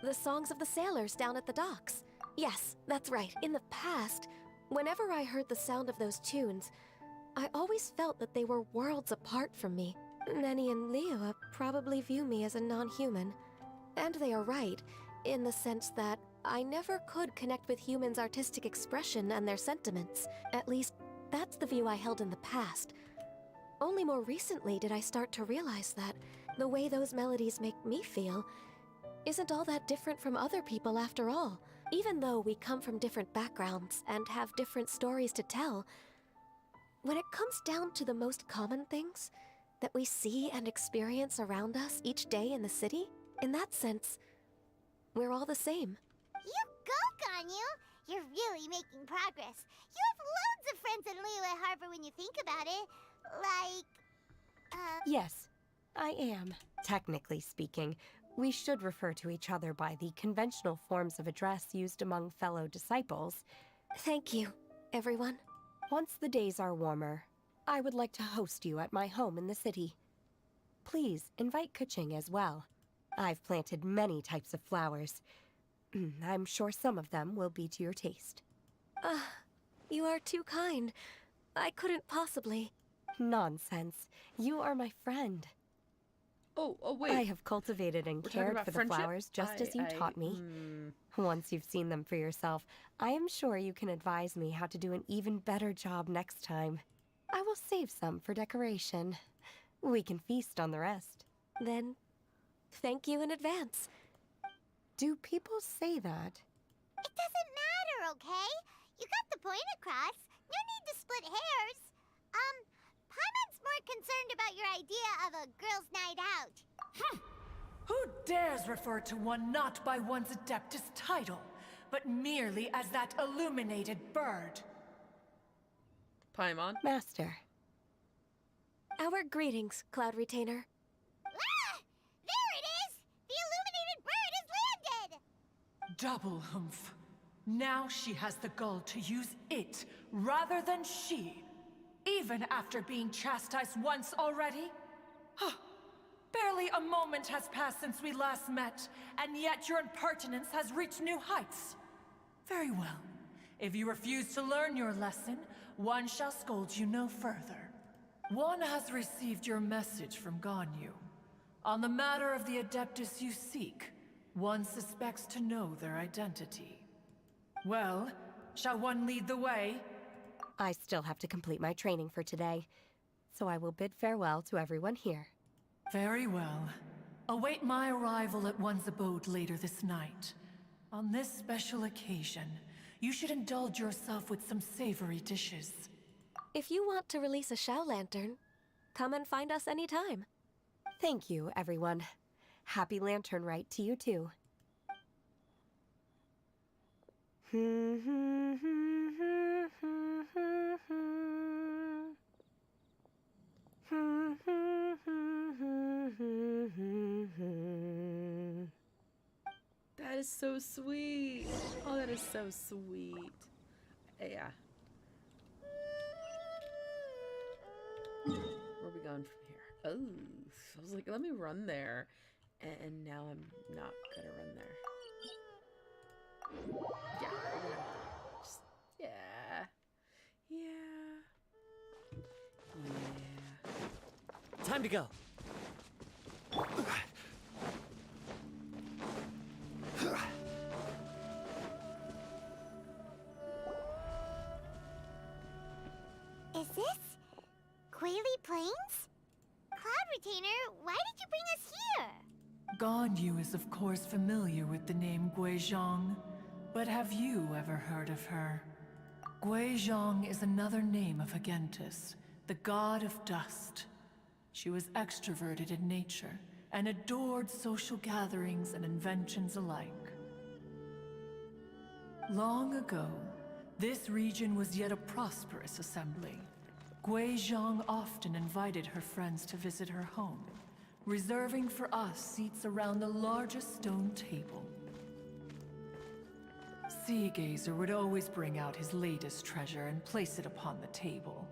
The songs of the sailors down at the docks. Yes, that's right. In the past, whenever I heard the sound of those tunes, I always felt that they were worlds apart from me. Nenny and Liyue probably view me as a non-human. And they are right, in the sense that I never could connect with humans' artistic expression and their sentiments. At least, that's the view I held in the past. Only more recently did I start to realize that the way those melodies make me feel isn't all that different from other people after all. Even though we come from different backgrounds and have different stories to tell, when it comes down to the most common things that we see and experience around us each day in the city, in that sense, we're all the same. You go, Ganyu! You're really making progress. You have loads of friends in Liyue Harbor when you think about it. Yes, I am. Technically speaking, we should refer to each other by the conventional forms of address used among fellow disciples. Thank you, everyone. Once the days are warmer, I would like to host you at my home in the city. Please invite Keqing as well. I've planted many types of flowers. I'm sure some of them will be to your taste. You are too kind. I couldn't possibly. Nonsense. You are my friend. Oh, wait. I have cultivated and cared for the flowers just as you taught me. Once you've seen them for yourself, I am sure you can advise me how to do an even better job next time. I will save some for decoration. We can feast on the rest. Then, thank you in advance. Do people say that? It doesn't matter, okay? You got the point across. No need to split hairs. Paimon's more concerned about your idea of a girls' night out. Who dares refer to one not by one's Adeptus title, but merely as that illuminated bird? Paimon? Master. Our greetings, Cloud Retainer. There it is! The illuminated bird has landed! Double humph. Now she has the gall to use it rather than she. Even after being chastised once already? Barely a moment has passed since we last met, and yet your impertinence has reached new heights. Very well. If you refuse to learn your lesson, one shall scold you no further. One has received your message from Ganyu. On the matter of the Adeptus you seek, one suspects to know their identity. Well, shall one lead the way? I still have to complete my training for today, so I will bid farewell to everyone here. Very well. Await my arrival at one's abode later this night. On this special occasion, you should indulge yourself with some savory dishes. If you want to release a Shao Lantern, come and find us anytime. Thank you, everyone. Happy Lantern Rite to you, too. That is so sweet. Oh, that is so sweet. Yeah. Where are we going from here? Oh, I was like, let me run there. And now I'm not gonna run there. Yeah, we're gonna just, yeah. Time to go. Is this Quaily Plains? Cloud Retainer, why did you bring us here? Ganyu is of course familiar with the name Guizhong, but have you ever heard of her? Guizhong is another name of Agentis, the god of dust. She was extroverted in nature and adored social gatherings and inventions alike. Long ago, this region was yet a prosperous assembly. Guizhong often invited her friends to visit her home, reserving for us seats around the largest stone table. Sea Gazer would always bring out his latest treasure and place it upon the table.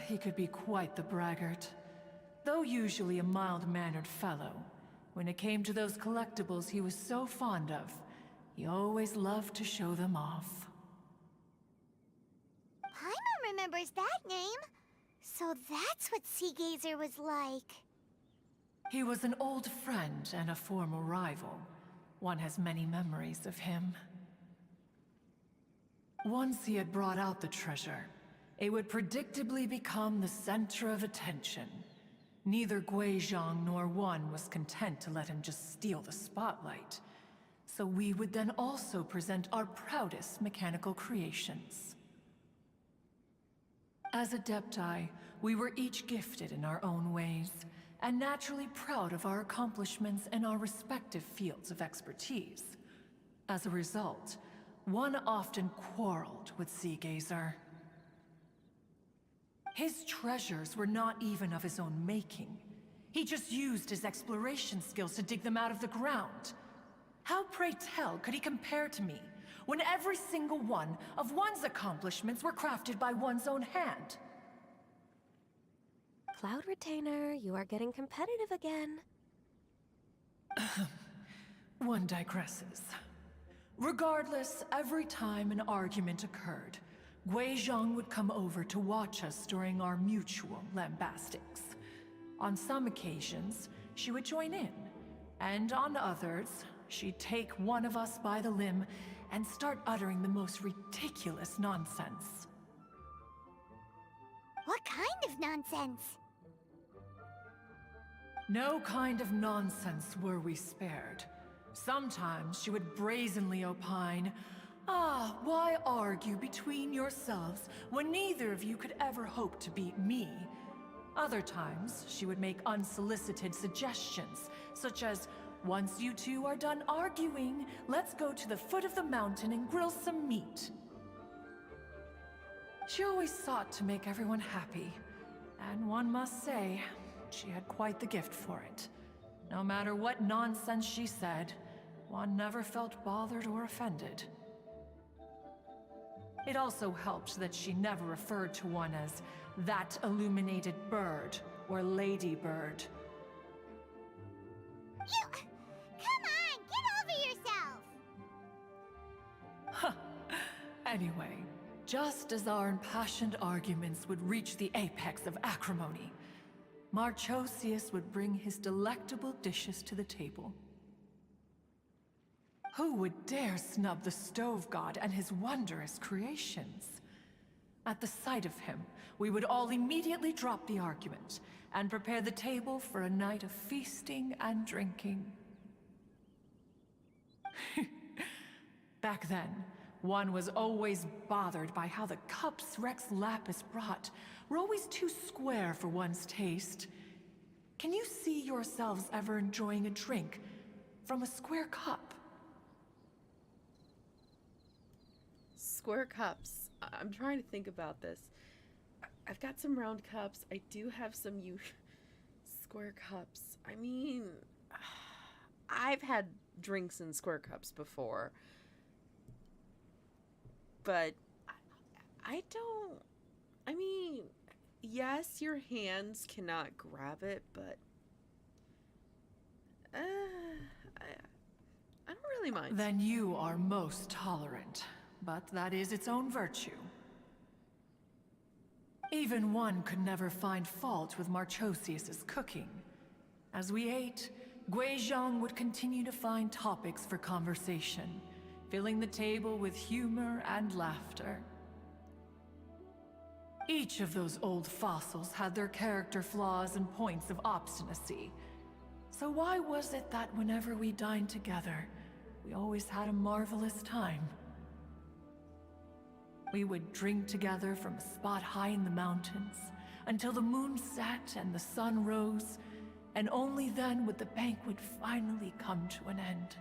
He could be quite the braggart. Though usually a mild-mannered fellow, when it came to those collectibles he was so fond of, he always loved to show them off. Paimon remembers that name. So that's what Sea Gazer was like. He was an old friend and a former rival. One has many memories of him. Once he had brought out the treasure, it would predictably become the center of attention. Neither Guizhong nor one was content to let him just steal the spotlight. So we would then also present our proudest mechanical creations. As Adepti, we were each gifted in our own ways, and naturally proud of our accomplishments in our respective fields of expertise. As a result, one often quarreled with Sea Gazer. His treasures were not even of his own making. He just used his exploration skills to dig them out of the ground. How, pray tell, could he compare to me, when every single one of one's accomplishments were crafted by one's own hand? Cloud Retainer, you are getting competitive again. One digresses. Regardless, every time an argument occurred, Guizhong would come over to watch us during our mutual lambastics. On some occasions, she would join in, and on others, she'd take one of us by the limb and start uttering the most ridiculous nonsense. What kind of nonsense? No kind of nonsense were we spared. Sometimes she would brazenly opine, why argue between yourselves when neither of you could ever hope to beat me? Other times, she would make unsolicited suggestions, such as, once you two are done arguing, let's go to the foot of the mountain and grill some meat. She always sought to make everyone happy, and one must say, she had quite the gift for it. No matter what nonsense she said, one never felt bothered or offended. It also helped that she never referred to one as that illuminated bird or ladybird. Come on, get over yourself! Anyway, just as our impassioned arguments would reach the apex of acrimony, Marchosius would bring his delectable dishes to the table. Who would dare snub the stove god and his wondrous creations? At the sight of him, we would all immediately drop the argument and prepare the table for a night of feasting and drinking. Back then, one was always bothered by how the cups Rex Lapis brought were always too square for one's taste. Can you see yourselves ever enjoying a drink from a square cup? Square cups. I'm trying to think about this. I've got some round cups. I do have some square cups. I mean, I've had drinks in square cups before. But I don't... I mean, yes, your hands cannot grab it, but... I don't really mind. Then you are most tolerant, but that is its own virtue. Even one could never find fault with Marchosius's cooking. As we ate, Guizhong would continue to find topics for conversation, filling the table with humor and laughter. Each of those old fossils had their character flaws and points of obstinacy. So why was it that whenever we dined together, we always had a marvelous time? We would drink together from a spot high in the mountains, until the moon set and the sun rose, and only then would the banquet finally come to an end.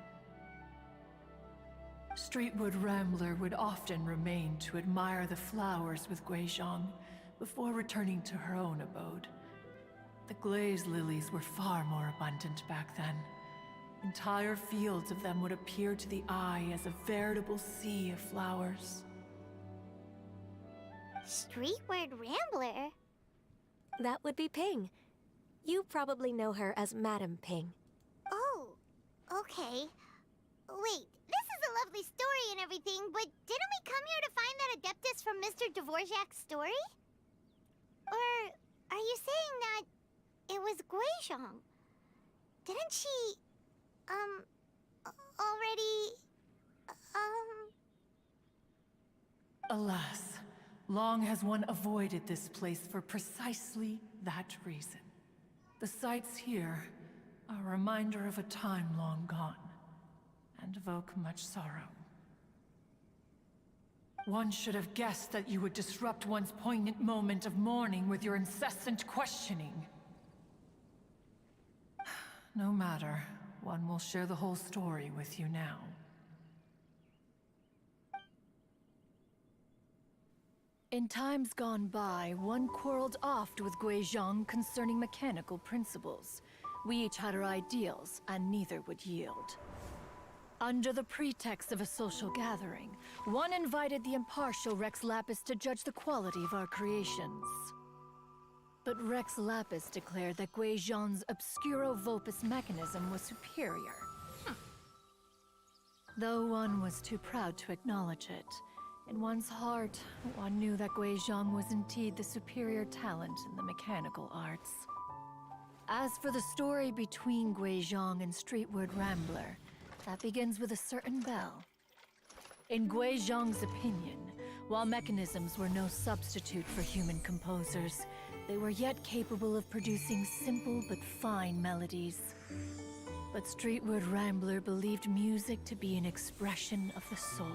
Streetwood Rambler would often remain to admire the flowers with Guizhong before returning to her own abode. The glaze lilies were far more abundant back then. Entire fields of them would appear to the eye as a veritable sea of flowers. Streetward Rambler? That would be Ping. You probably know her as Madam Ping. Oh, okay. Wait, this is a lovely story and everything, but didn't we come here to find that Adeptus from Mr. Dvorak's story? Or are you saying that it was Guizhong? Didn't she, already, Alas, long has one avoided this place for precisely that reason. The sights here are a reminder of a time long gone, and evoke much sorrow. One should have guessed that you would disrupt one's poignant moment of mourning with your incessant questioning. No matter, one will share the whole story with you now. In times gone by, one quarreled oft with Guizhong concerning mechanical principles. We each had our ideals, and neither would yield. Under the pretext of a social gathering, one invited the impartial Rex Lapis to judge the quality of our creations. But Rex Lapis declared that Guizhong's Obscuro Vulpus mechanism was superior. Though one was too proud to acknowledge it, in one's heart, one knew that Guizhong was indeed the superior talent in the mechanical arts. As for the story between Guizhong and Streetward Rambler, that begins with a certain bell. In Guizhong's opinion, while mechanisms were no substitute for human composers, they were yet capable of producing simple but fine melodies. But Streetward Rambler believed music to be an expression of the soul,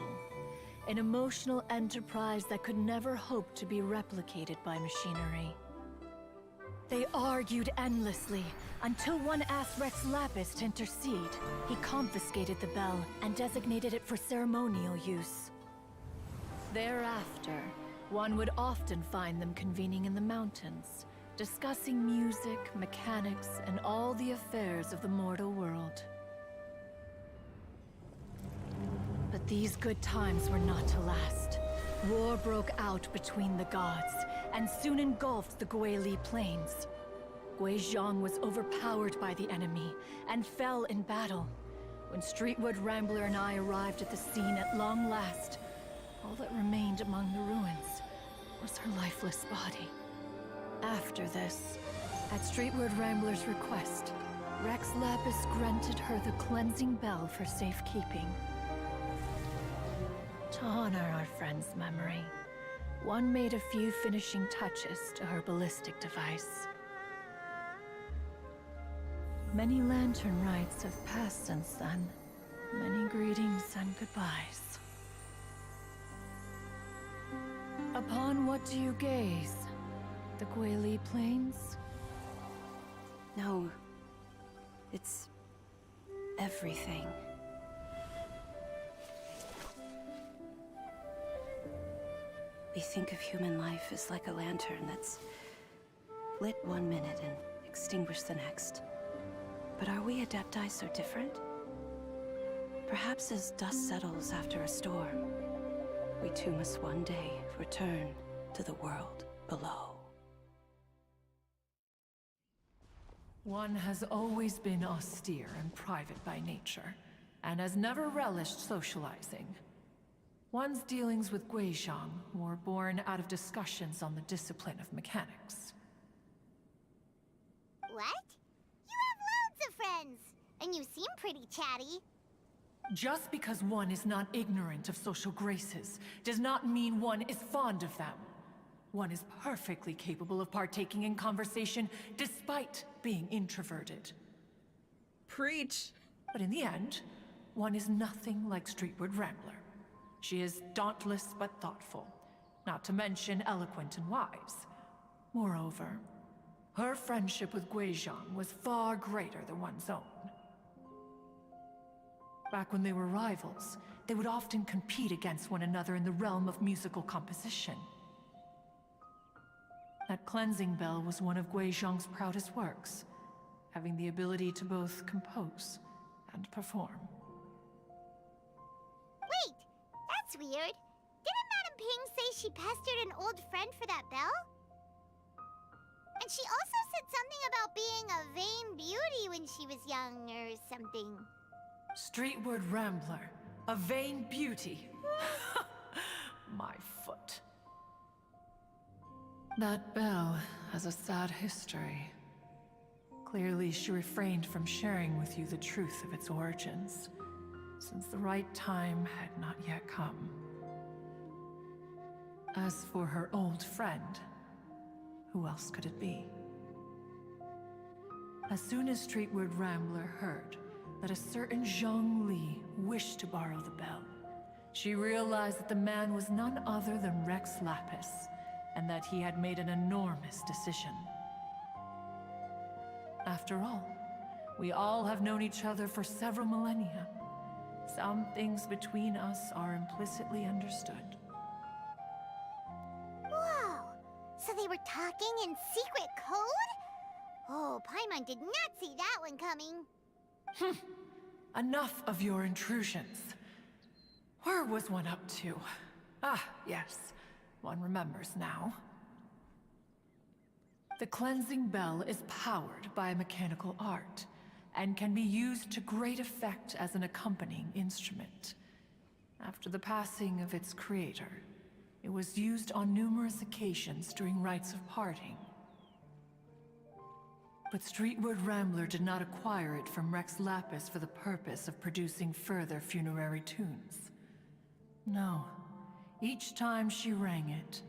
an emotional enterprise that could never hope to be replicated by machinery. They argued endlessly, until one asked Rex Lapis to intercede. He confiscated the bell and designated it for ceremonial use. Thereafter, one would often find them convening in the mountains, discussing music, mechanics, and all the affairs of the mortal world. But these good times were not to last. War broke out between the gods, and soon engulfed the Guili Plains. Guizhong was overpowered by the enemy, and fell in battle. When Streetwood Rambler and I arrived at the scene at long last, all that remained among the ruins was her lifeless body. After this, at Streetwood Rambler's request, Rex Lapis granted her the cleansing bell for safekeeping. To honor our friend's memory, one made a few finishing touches to her ballistic device. Many lantern rites have passed since then. Many greetings and goodbyes. Upon what do you gaze? The Guili Plains? No. It's everything. We think of human life as like a lantern that's lit one minute and extinguished the next. But are we Adepti so different? Perhaps as dust settles after a storm, we too must one day return to the world below. One has always been austere and private by nature, and has never relished socializing. One's dealings with Guizhong were born out of discussions on the discipline of mechanics. What? You have loads of friends, and you seem pretty chatty. Just because one is not ignorant of social graces does not mean one is fond of them. One is perfectly capable of partaking in conversation despite being introverted. Preach! But in the end, one is nothing like Streetward Rambler. She is dauntless but thoughtful, not to mention eloquent and wise. Moreover, her friendship with Guizhong was far greater than one's own. Back when they were rivals, they would often compete against one another in the realm of musical composition. That cleansing bell was one of Guizhong's proudest works, having the ability to both compose and perform. Wait, that's weird. Didn't Madame Ping say she pestered an old friend for that bell? And she also said something about being a vain beauty when she was young or something. Streetward Rambler, a vain beauty. My foot. That bell has a sad history. Clearly, she refrained from sharing with you the truth of its origins, since the right time had not yet come. As for her old friend, who else could it be? As soon as Streetward Rambler heard that a certain Zhang Li wished to borrow the bell, she realized that the man was none other than Rex Lapis, and that he had made an enormous decision. After all, we all have known each other for several millennia. Some things between us are implicitly understood. Whoa! So they were talking in secret code? Oh, Paimon did not see that one coming. Enough of your intrusions. Where was one up to? Ah, yes. One remembers now. The cleansing bell is powered by a mechanical art, and can be used to great effect as an accompanying instrument. After the passing of its creator, it was used on numerous occasions during rites of parting. But Streetward Rambler did not acquire it from Rex Lapis for the purpose of producing further funerary tunes. No. Each time she rang it,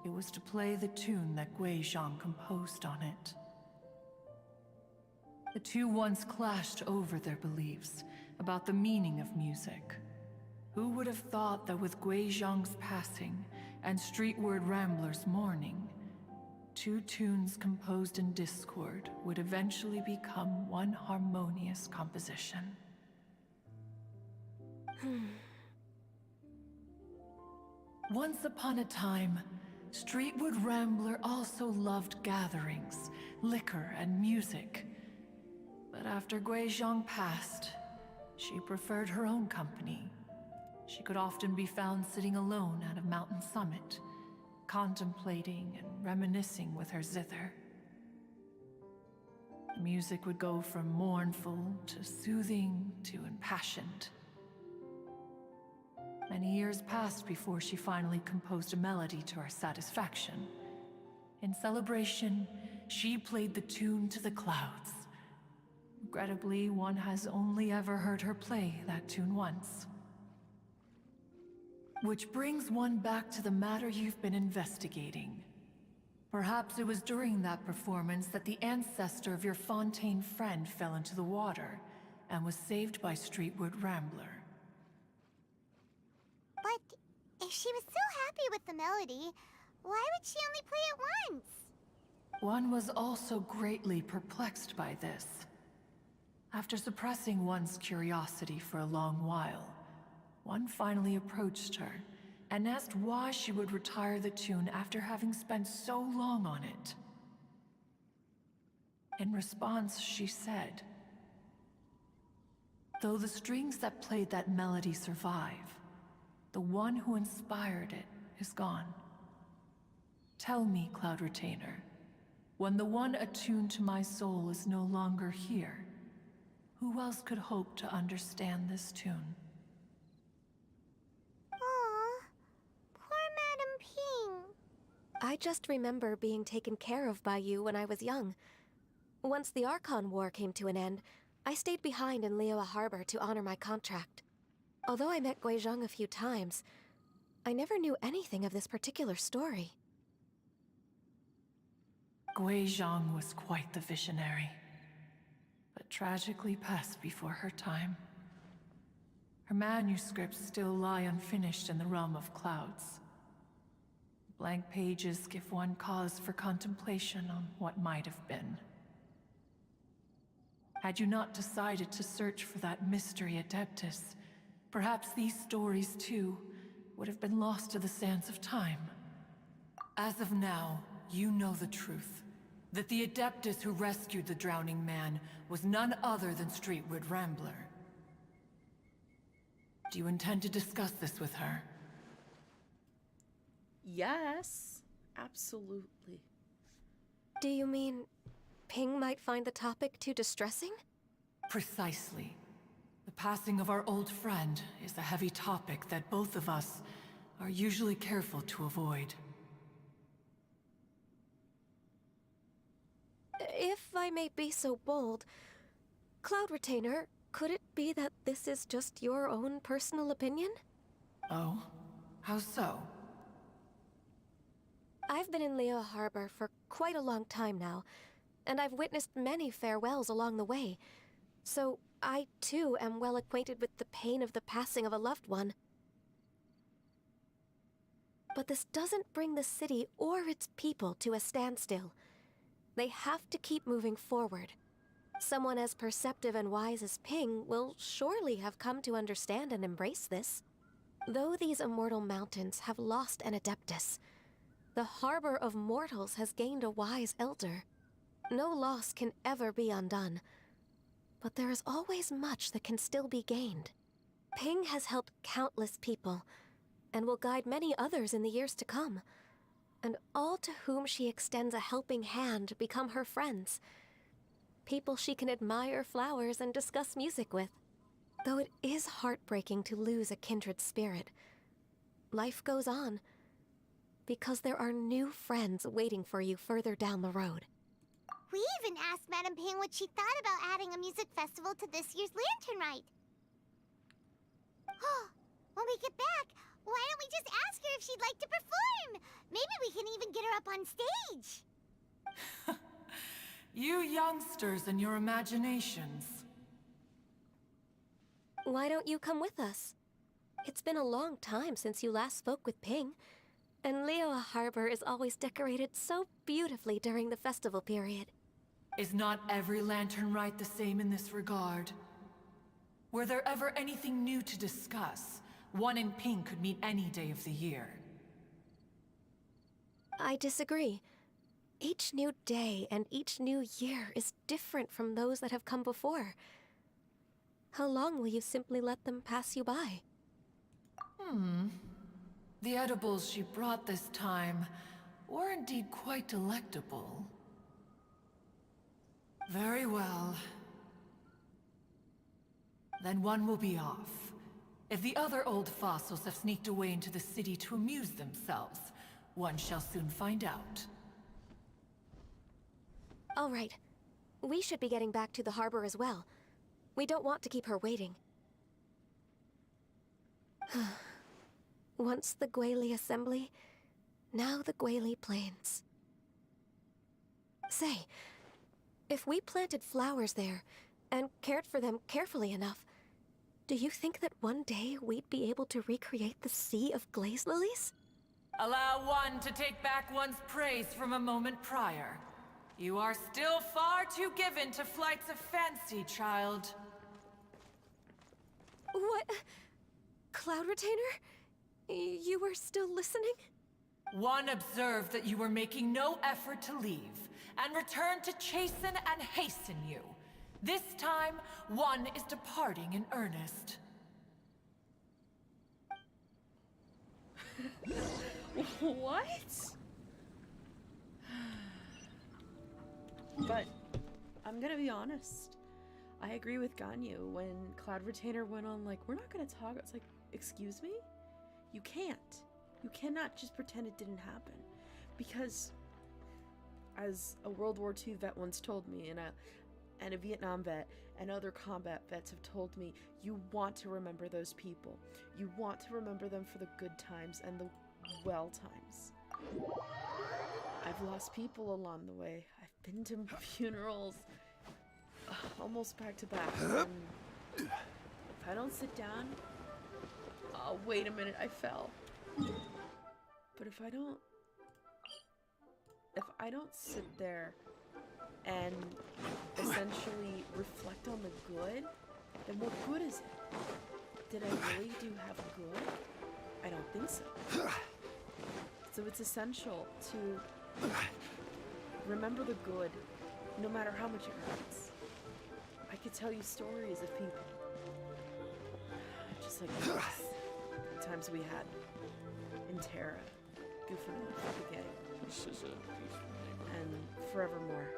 it was to play the tune that Guizhong composed on it. The two once clashed over their beliefs about the meaning of music. Who would have thought that with Guizhong's passing and Streetward Rambler's mourning, two tunes composed in discord would eventually become one harmonious composition? Once upon a time, Streetward Rambler also loved gatherings, liquor, and music. But after Guizhong passed, she preferred her own company. She could often be found sitting alone at a mountain summit, contemplating and reminiscing with her zither. The music would go from mournful to soothing to impassioned. Many years passed before she finally composed a melody to her satisfaction. In celebration, she played the tune to the clouds. Regrettably, one has only ever heard her play that tune once. Which brings one back to the matter you've been investigating. Perhaps it was during that performance that the ancestor of your Fontaine friend fell into the water and was saved by Streetward Rambler. But if she was so happy with the melody, why would she only play it once? One was also greatly perplexed by this. After suppressing one's curiosity for a long while, one finally approached her and asked why she would retire the tune after having spent so long on it. In response, she said, "Though the strings that played that melody survive, the one who inspired it is gone. Tell me, Cloud Retainer, when the one attuned to my soul is no longer here, who else could hope to understand this tune?" Aw, poor Madam Ping. I just remember being taken care of by you when I was young. Once the Archon War came to an end, I stayed behind in Liyue Harbor to honor my contract. Although I met Guizhong a few times, I never knew anything of this particular story. Guizhong was quite the visionary, but tragically passed before her time. Her manuscripts still lie unfinished in the realm of clouds. Blank pages give one cause for contemplation on what might have been. Had you not decided to search for that mystery Adeptus, perhaps these stories too would have been lost to the sands of time. As of now, you know the truth. That the Adeptus who rescued the drowning man was none other than Streetwood Rambler. Do you intend to discuss this with her? Yes, absolutely. Do you mean Ping might find the topic too distressing? Precisely. The passing of our old friend is a heavy topic that both of us are usually careful to avoid. If I may be so bold, Cloud Retainer, could it be that this is just your own personal opinion? Oh? How so? I've been in Liyue Harbor for quite a long time now, and I've witnessed many farewells along the way, so I too am well acquainted with the pain of the passing of a loved one. But this doesn't bring the city or its people to a standstill. They have to keep moving forward. Someone as perceptive and wise as Ping will surely have come to understand and embrace this. Though these immortal mountains have lost an Adeptus, the Harbor of Mortals has gained a wise elder. No loss can ever be undone, but there is always much that can still be gained. Ping has helped countless people, and will guide many others in the years to come. And all to whom she extends a helping hand become her friends. People she can admire flowers and discuss music with. Though it is heartbreaking to lose a kindred spirit, life goes on, because there are new friends waiting for you further down the road. We even asked Madam Ping what she thought about adding a music festival to this year's Lantern Rite. When we get back, why don't we just ask her if she'd like to perform? Maybe we can even get her up on stage. You youngsters and your imaginations. Why don't you come with us? It's been a long time since you last spoke with Ping, and Liyue Harbor is always decorated so beautifully during the festival period. Is not every Lantern Rite the same in this regard? Were there ever anything new to discuss? One in Ping could meet any day of the year. I disagree. Each new day and each new year is different from those that have come before. How long will you simply let them pass you by? The edibles she brought this time were indeed quite delectable. Very well. Then one will be off. If the other old fossils have sneaked away into the city to amuse themselves, one shall soon find out. All right. We should be getting back to the harbor as well. We don't want to keep her waiting. Once the Guili Assembly, now the Guili Plains. Say, if we planted flowers there, and cared for them carefully enough, do you think that one day we'd be able to recreate the Sea of Glaze Lilies? Allow one to take back one's praise from a moment prior. You are still far too given to flights of fancy, child. What? Cloud Retainer? You were still listening? One observed that you were making no effort to leave, and returned to chasten and hasten you. This time, one is departing in earnest. What? But I'm gonna be honest. I agree with Ganyu. When Cloud Retainer went on like, we're not gonna talk, it's like, excuse me? You can't. You cannot just pretend it didn't happen. Because as a World War II vet once told me, and a Vietnam vet and other combat vets have told me, you want to remember those people. You want to remember them for the good times and the well times. I've lost people along the way. I've been to funerals almost back to back. And if I don't sit down, oh, wait a minute, I fell. But if I don't sit there and essentially reflect on the good, then what good is it? Did I really do have good? I don't think so. So it's essential to remember the good, no matter how much it hurts. I could tell you stories of people, just like this, the times we had in Terra, goofing off at the beginning. This is a peaceful neighborhood. And forevermore.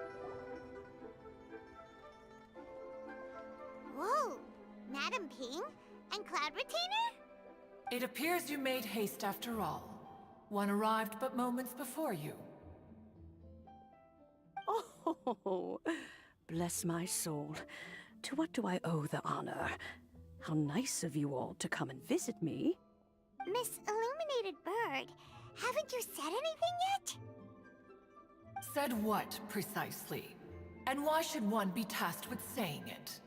Whoa! Madam Ping? And Cloud Retainer? It appears you made haste after all. One arrived but moments before you. Oh, bless my soul. To what do I owe the honor? How nice of you all to come and visit me. Miss Illuminated Bird, haven't you said anything yet? Said what, precisely? And why should one be tasked with saying it?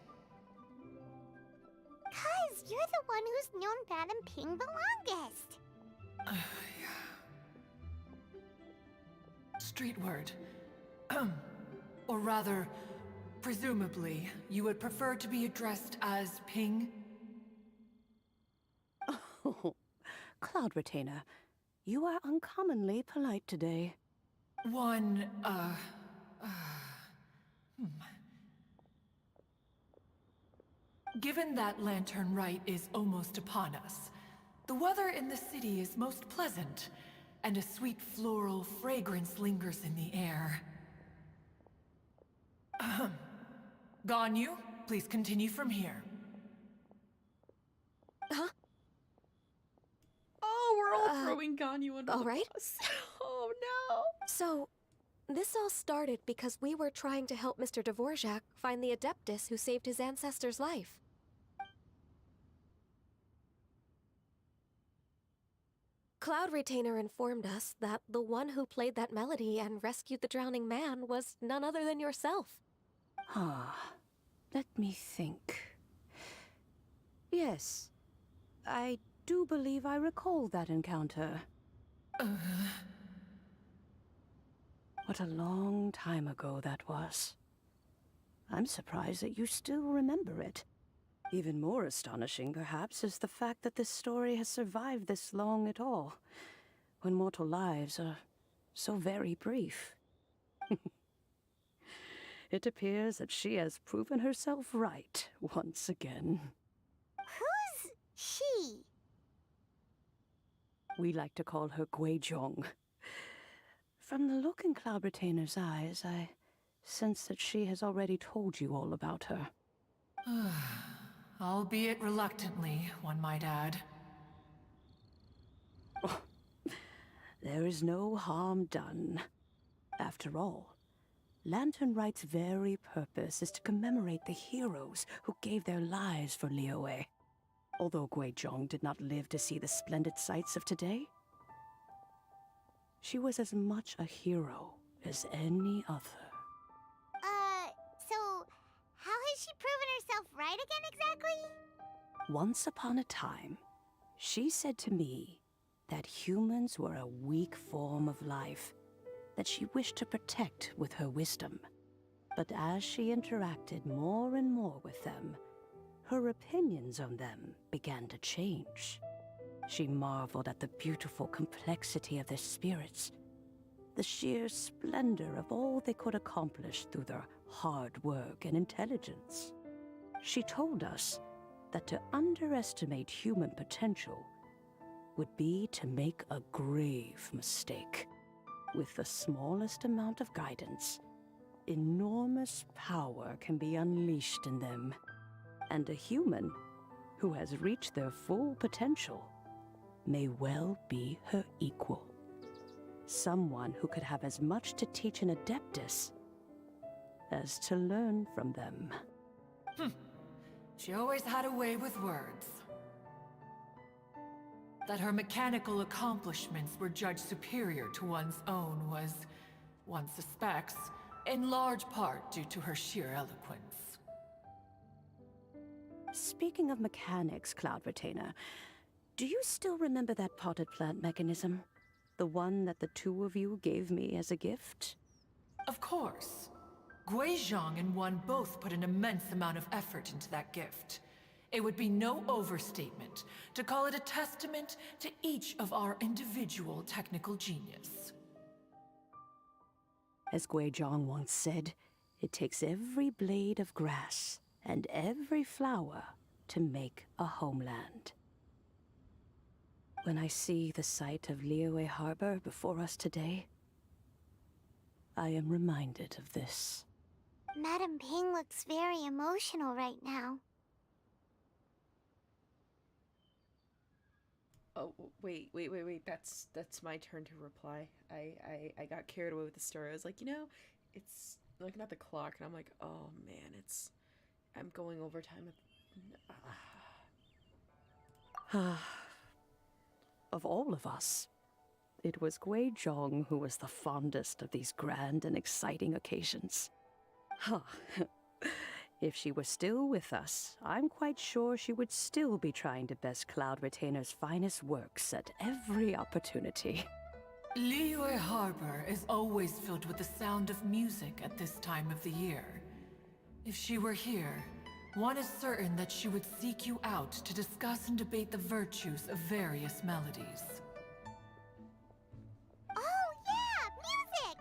'Cause you're the one who's known Madam Ping the longest. Street word. Or rather, presumably, you would prefer to be addressed as Ping? Oh, Cloud Retainer, you are uncommonly polite today. One, Given that Lantern Rite is almost upon us, the weather in the city is most pleasant, and a sweet floral fragrance lingers in the air. Ganyu, please continue from here. Huh? Oh, we're all throwing Ganyu under the right. bus. Oh no! So, this all started because we were trying to help Mr. Dvorak find the Adeptus who saved his ancestor's life. Cloud Retainer informed us that the one who played that melody and rescued the drowning man was none other than yourself. Ah, let me think. Yes, I do believe I recall that encounter. What a long time ago that was. I'm surprised that you still remember it. Even more astonishing, perhaps, is the fact that this story has survived this long at all, when mortal lives are so very brief. It appears that she has proven herself right once again. Who's she? We like to call her Guizhong. From the look in Cloud Retainer's eyes, I sense that she has already told you all about her. Albeit reluctantly, one might add. Oh, there is no harm done. After all, Lantern Rite's very purpose is to commemorate the heroes who gave their lives for Liyue. Although Guizhong did not live to see the splendid sights of today, she was as much a hero as any other. So how has she proven herself right again exactly? Once upon a time, she said to me that humans were a weak form of life, that she wished to protect with her wisdom. But as she interacted more and more with them, her opinions on them began to change. She marveled at the beautiful complexity of their spirits, the sheer splendor of all they could accomplish through their hard work and intelligence. She told us that to underestimate human potential would be to make a grave mistake. With the smallest amount of guidance, enormous power can be unleashed in them, and a human who has reached their full potential may well be her equal. Someone who could have as much to teach an Adeptus as to learn from them. She always had a way with words. That her mechanical accomplishments were judged superior to one's own was, one suspects, in large part due to her sheer eloquence. Speaking of mechanics, Cloud Retainer, do you still remember that potted plant mechanism? The one that the two of you gave me as a gift? Of course. Guizhong and one both put an immense amount of effort into that gift. It would be no overstatement to call it a testament to each of our individual technical genius. As Guizhong once said, it takes every blade of grass and every flower to make a homeland. When I see the sight of Liyue Harbor before us today, I am reminded of this. Madam Ping looks very emotional right now. Oh, wait. That's my turn to reply. I got carried away with the story. I was like, it's looking at the clock, and I'm like, oh man, I'm going overtime. Of all of us, it was Guizhong who was the fondest of these grand and exciting occasions. If she were still with us, I'm quite sure she would still be trying to best Cloud Retainer's finest works at every opportunity. Liyue Harbor is always filled with the sound of music at this time of the year. If she were here, one is certain that she would seek you out to discuss and debate the virtues of various melodies. Oh yeah, music!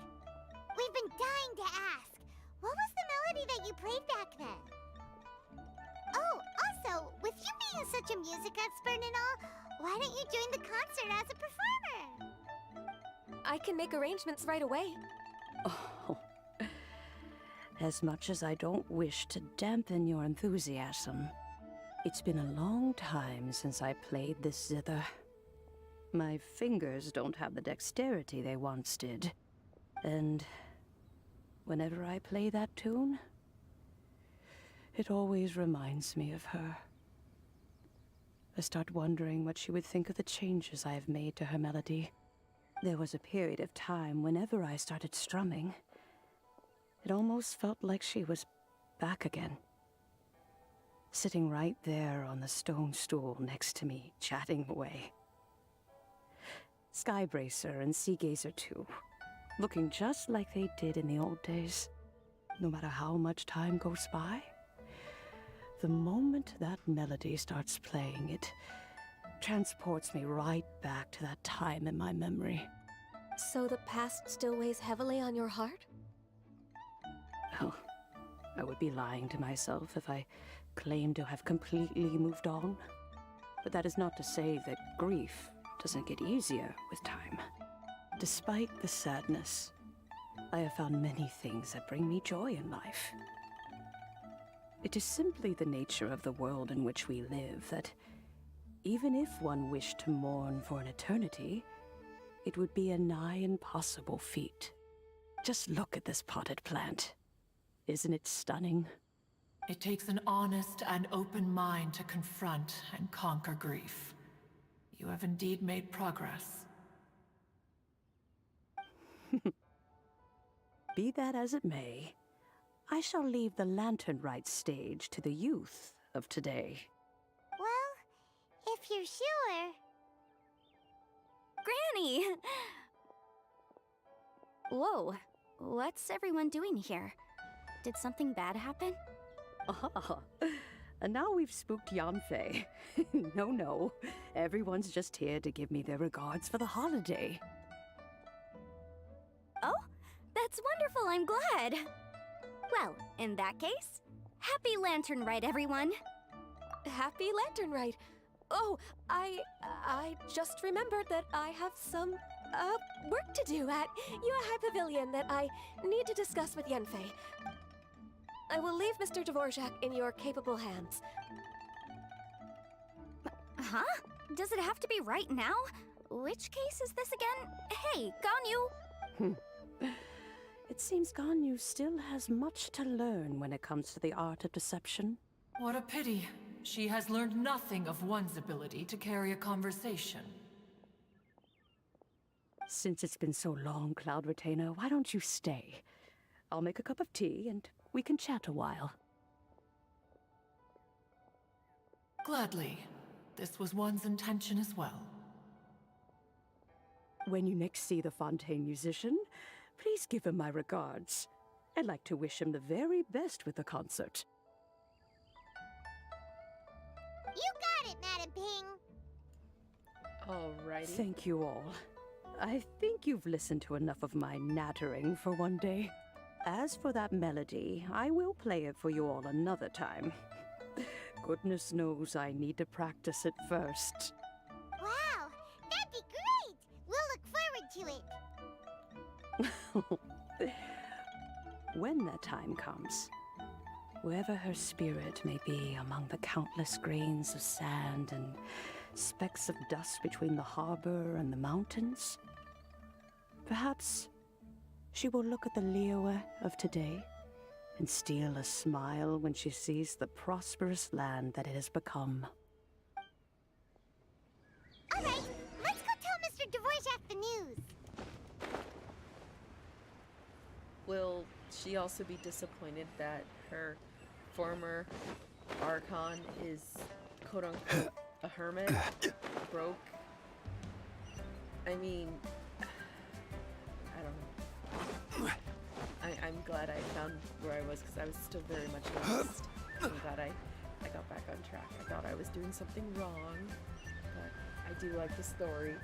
We've been dying to ask. What was the melody that you played back then? Oh, also, with you being such a music expert and all, why don't you join the concert as a performer? I can make arrangements right away. Oh, as much as I don't wish to dampen your enthusiasm, it's been a long time since I played this zither. My fingers don't have the dexterity they once did, and whenever I play that tune, it always reminds me of her. I start wondering what she would think of the changes I have made to her melody. There was a period of time whenever I started strumming, it almost felt like she was back again. Sitting right there on the stone stool next to me, chatting away. Skybracer and Seagazer too, looking just like they did in the old days. No matter how much time goes by, the moment that melody starts playing, it transports me right back to that time in my memory. So the past still weighs heavily on your heart? Well, I would be lying to myself if I claimed to have completely moved on. But that is not to say that grief doesn't get easier with time. Despite the sadness, I have found many things that bring me joy in life. It is simply the nature of the world in which we live that even if one wished to mourn for an eternity, it would be a nigh impossible feat. Just look at this potted plant. Isn't it stunning? It takes an honest and open mind to confront and conquer grief. You have indeed made progress. Be that as it may, I shall leave the lantern rite stage to the youth of today. Well, if you're sure... Granny! Whoa, what's everyone doing here? Did something bad happen? Ah, and now we've spooked Yanfei. No. Everyone's just here to give me their regards for the holiday. Oh, that's wonderful, I'm glad. Well, in that case, happy Lantern Rite, everyone. Happy Lantern Rite. Oh, I just remembered that I have some, work to do at Yuehai Pavilion that I need to discuss with Yanfei. I will leave Mr. Dvorak in your capable hands. Huh? Does it have to be right now? Which case is this again? Hey, Ganyu! It seems Ganyu still has much to learn when it comes to the art of deception. What a pity. She has learned nothing of one's ability to carry a conversation. Since it's been so long, Cloud Retainer, why don't you stay? I'll make a cup of tea and we can chat a while. Gladly. This was one's intention as well. When you next see the Fontaine musician, please give him my regards. I'd like to wish him the very best with the concert. You got it, Madam Ping. Alrighty. Thank you all. I think you've listened to enough of my nattering for one day. As for that melody, I will play it for you all another time. Goodness knows I need to practice it first. Wow, that'd be great. We'll look forward to it. When that time comes, wherever her spirit may be among the countless grains of sand and specks of dust between the harbor and the mountains, perhaps she will look at the Liyue of today and steal a smile when she sees the prosperous land that it has become. All right, let's go tell Mr. Dvorak the news. Will she also be disappointed that her former Archon is quote-unquote a hermit? Broke? I mean, I don't know. I'm glad I found where I was because I was still very much lost. I'm glad I got back on track. I thought I was doing something wrong, but I do like the story.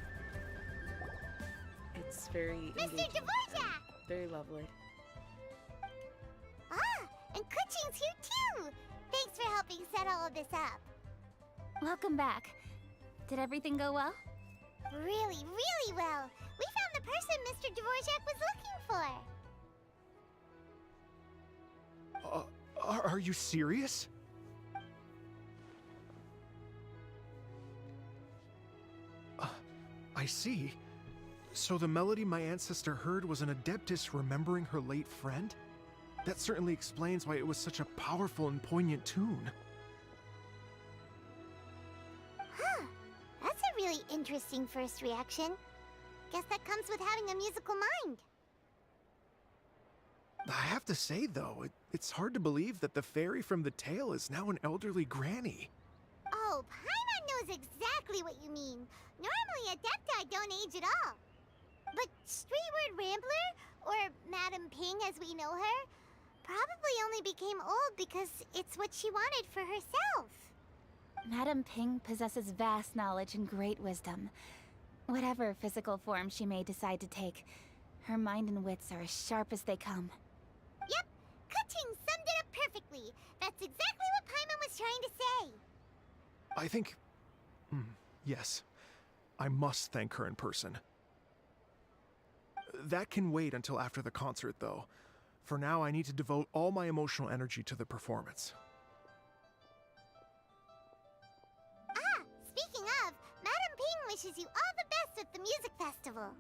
It's very Mr. engaging. Dvorak! Very lovely. Ah, and Kuching's here too! Thanks for helping set all of this up. Welcome back. Did everything go well? Really, really well. We found the person Mr. Dvorak was looking for. Are you serious? I see. So the melody my ancestor heard was an adeptus remembering her late friend? That certainly explains why it was such a powerful and poignant tune. Huh. That's a really interesting first reaction. Guess that comes with having a musical mind. I have to say, though, it's hard to believe that the fairy from the tale is now an elderly granny. Oh, Paimon knows exactly what you mean. Normally, Adepti don't age at all. But Streetward Rambler, or Madam Ping as we know her, probably only became old because it's what she wanted for herself. Madam Ping possesses vast knowledge and great wisdom. Whatever physical form she may decide to take, her mind and wits are as sharp as they come. Yep, Kuching summed it up perfectly. That's exactly what Paimon was trying to say. I think... yes. I must thank her in person. That can wait until after the concert, though. For now, I need to devote all my emotional energy to the performance. Ah, speaking of, Madam Ping wishes you all the best with the music festival.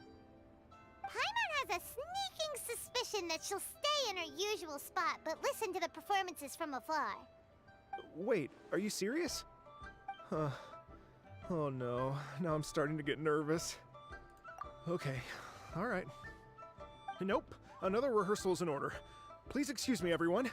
Paimon has a sneaking suspicion that she'll stay in her usual spot, but listen to the performances from afar. Wait, are you serious? Oh no, now I'm starting to get nervous. Okay, alright. Nope, another rehearsal is in order. Please excuse me, everyone.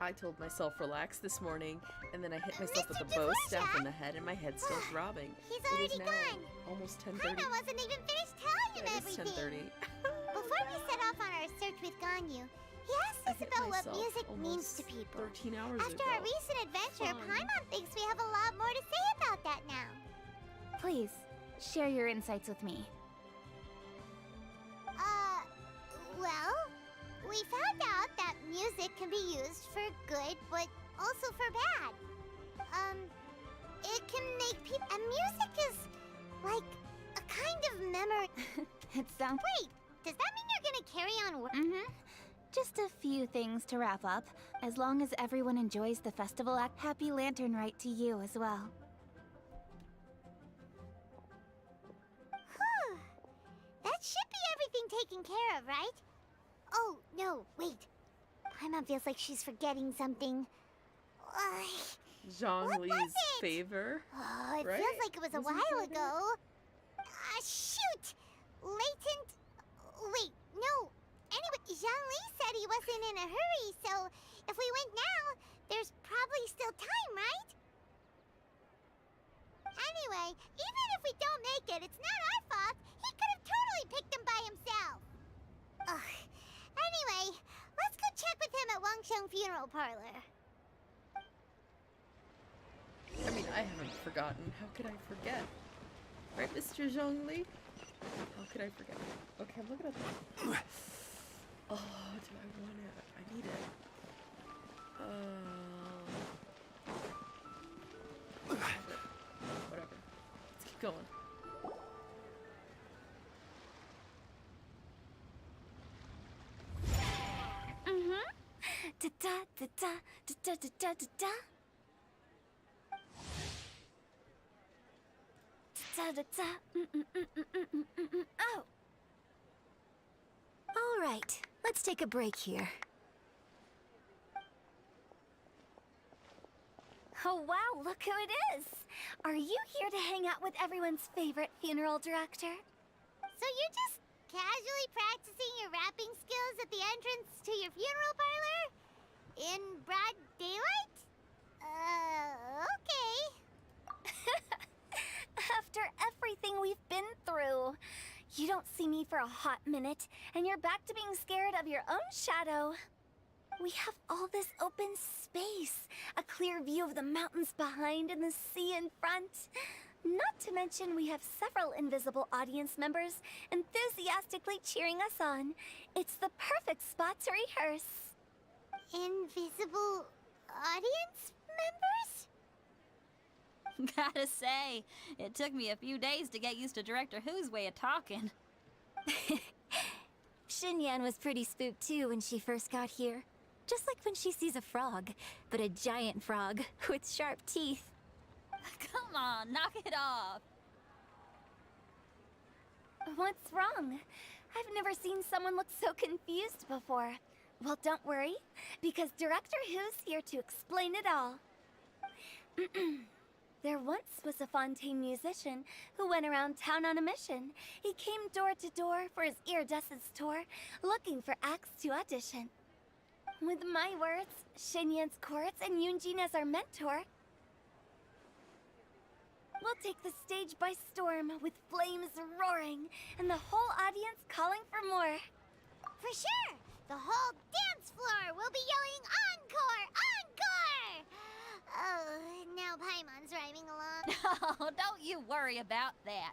I told myself relax this morning, and then I hit myself with a bow staff in the head, and my head's still throbbing. He's It is already now gone. almost 10:30. Paimon wasn't even finished telling him Yeah, it is everything. 10:30. Before we set off on our search with Ganyu, he asked I us hit about what myself music means almost to people. 13 hours After ago. our recent adventure, Fun. Paimon thinks we have a lot more to say about that now. Please, share your insights with me. Well, we found out that music can be used for good, but also for bad. It can make people... And music is like a kind of memory... It sounds... Wait, does that mean you're gonna carry on Mm-hmm. Just a few things to wrap up. As long as everyone enjoys the festival act, happy Lantern Rite to you as well. Whew. That should be everything taken care of, right? Oh, no, wait. Paimon feels like she's forgetting something. Zhongli's favor. Oh, it right? feels like it was a Wasn't while that it? ago. Shoot! Latent... Wait, no. Anyway, Zhongli said he wasn't in a hurry, so if we went now, there's probably still time, right? Anyway, even if we don't make it, it's not our fault. He could have totally picked him by himself. Ugh. Anyway, let's go check with him at Wangsheng Funeral Parlor. I mean, I haven't forgotten. How could I forget? Right, Mr. Zhongli? How could I forget? Okay, I'm looking at this. Oh, do I want it? I need it. Whatever. Let's keep going. Da da da da da da da da da. Da da da. Oh. All right, let's take a break here. Oh wow, look who it is! Are you here to hang out with everyone's favorite funeral director? So you're just casually practicing your rapping skills at the entrance to your funeral parlor? In broad daylight? Okay. After everything we've been through, you don't see me for a hot minute, and you're back to being scared of your own shadow. We have all this open space, a clear view of the mountains behind and the sea in front. Not to mention we have several invisible audience members enthusiastically cheering us on. It's the perfect spot to rehearse. Invisible audience members? Gotta say, it took me a few days to get used to Director Who's way of talking. Xinyan was pretty spooked too when she first got here. Just like when she sees a frog, but a giant frog with sharp teeth. Come on, knock it off. What's wrong? I've never seen someone look so confused before. Well, don't worry, because Director Who's here to explain it all. There once was a Fontaine musician who went around town on a mission. He came door to door for his iridescence tour, looking for acts to audition. With my words, Xinyan's chorus, and Yunjin as our mentor, we'll take the stage by storm with flames roaring and the whole audience calling for more. For sure! The whole dance floor will be yelling encore! Encore! Oh, now Paimon's rhyming along. Oh, don't you worry about that.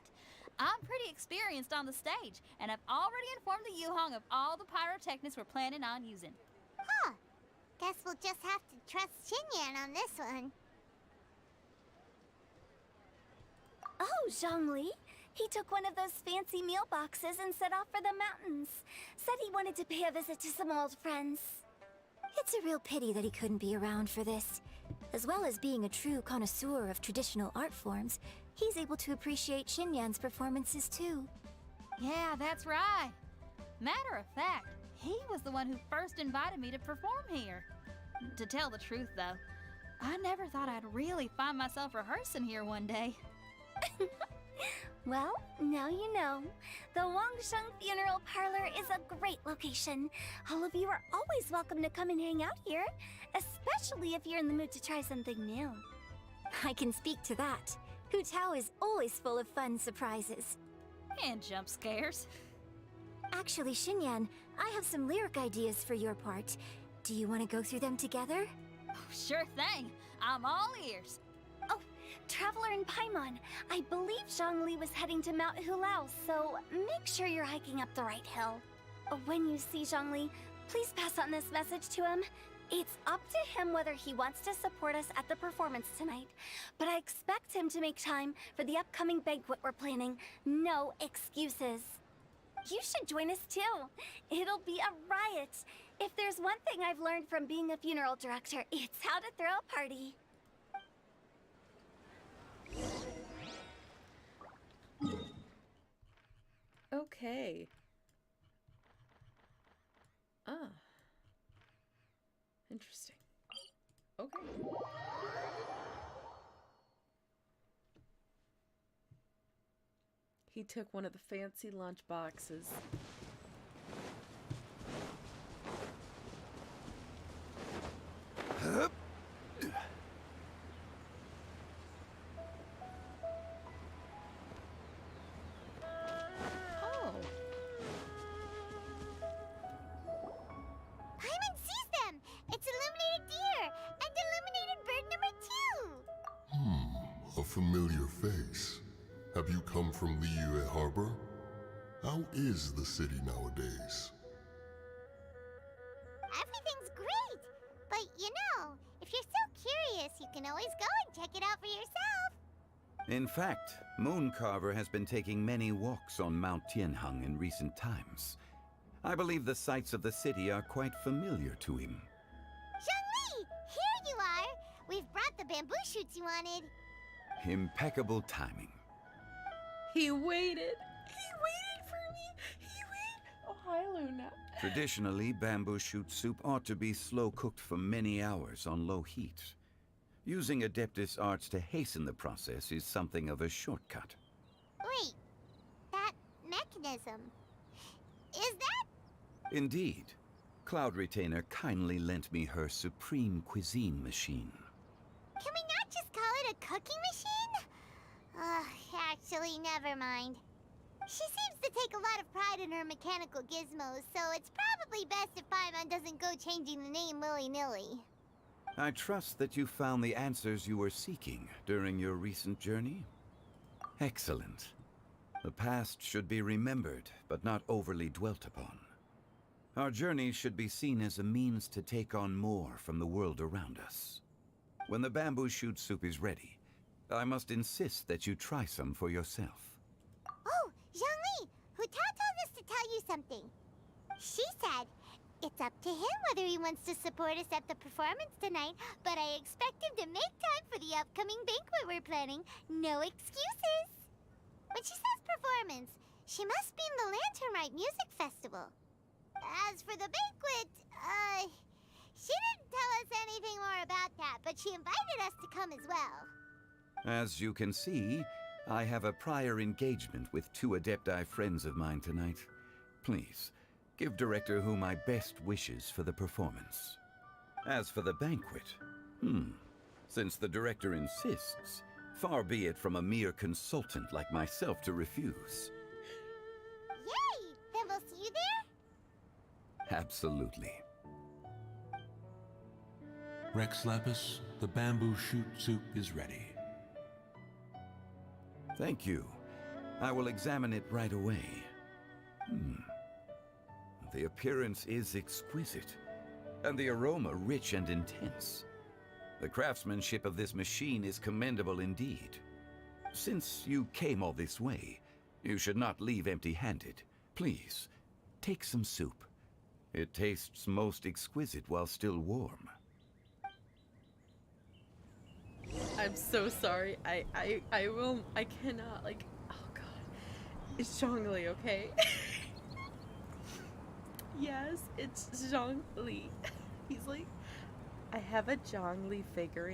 I'm pretty experienced on the stage, and I've already informed the Yuhong of all the pyrotechnics we're planning on using. Huh. Guess we'll just have to trust Xinyan on this one. Oh, Zhongli. He took one of those fancy meal boxes and set off for the mountains. Said he wanted to pay a visit to some old friends. It's a real pity that he couldn't be around for this. As well as being a true connoisseur of traditional art forms, he's able to appreciate Xinyan's performances too. Yeah, that's right. Matter of fact, he was the one who first invited me to perform here. To tell the truth, though, I never thought I'd really find myself rehearsing here one day. Well, now you know. The Wangsheng Funeral Parlor is a great location. All of you are always welcome to come and hang out here, especially if you're in the mood to try something new. I can speak to that. Hu Tao is always full of fun surprises. And jump scares. Actually, Xinyan, I have some lyric ideas for your part. Do you want to go through them together? Oh, sure thing. I'm all ears. Oh, Traveler in Paimon, I believe Zhongli was heading to Mount Hulao, so make sure you're hiking up the right hill. When you see Zhongli, please pass on this message to him. It's up to him whether he wants to support us at the performance tonight, but I expect him to make time for the upcoming banquet we're planning. No excuses. You should join us too. It'll be a riot. If there's one thing I've learned from being a funeral director, it's how to throw a party. Okay. Ah. Interesting. Okay. He took one of the fancy lunch boxes. Paimon sees them! It's illuminated deer! And illuminated bird number 2! A familiar face. Have you come from Liyue Harbor? How is the city nowadays? Everything's great! But you know, if you're so curious, you can always go and check it out for yourself! In fact, Mooncarver has been taking many walks on Mount Tianheng in recent times. I believe the sights of the city are quite familiar to him. Zhongli! Here you are! We've brought the bamboo shoots you wanted. Impeccable timing. He waited. He waited for me. He waited. Oh, hi, Luna. Traditionally, bamboo shoot soup ought to be slow-cooked for many hours on low heat. Using Adeptus arts to hasten the process is something of a shortcut. Wait, that mechanism, is that? Indeed. Cloud Retainer kindly lent me her supreme cuisine machine. Can we not just call it a cooking machine? Actually, never mind. She seems to take a lot of pride in her mechanical gizmos, so it's probably best if Paimon doesn't go changing the name willy-nilly. I trust that you found the answers you were seeking during your recent journey? Excellent. The past should be remembered, but not overly dwelt upon. Our journey should be seen as a means to take on more from the world around us. When the bamboo shoot soup is ready, I must insist that you try some for yourself. Oh, Zhongli! Hu Tao told us to tell you something. She said, it's up to him whether he wants to support us at the performance tonight, but I expect him to make time for the upcoming banquet we're planning. No excuses! When she says performance, she must mean the Lantern Rite Music Festival. As for the banquet, she didn't tell us anything more about that, but she invited us to come as well. As you can see, I have a prior engagement with 2 Adepti friends of mine tonight. Please, give Director Hu my best wishes for the performance. As for the banquet, since the Director insists, far be it from a mere consultant like myself to refuse. Yay! Then we'll see you there? Absolutely. Rex Lapis, the bamboo shoot soup is ready. Thank you. I will examine it right away. The appearance is exquisite, and the aroma rich and intense. The craftsmanship of this machine is commendable indeed. Since you came all this way, you should not leave empty-handed. Please, take some soup. It tastes most exquisite while still warm. I'm so sorry. I cannot, like, oh god. It's Zhongli, okay? Yes, it's Zhongli. He's like, I have a Zhongli figure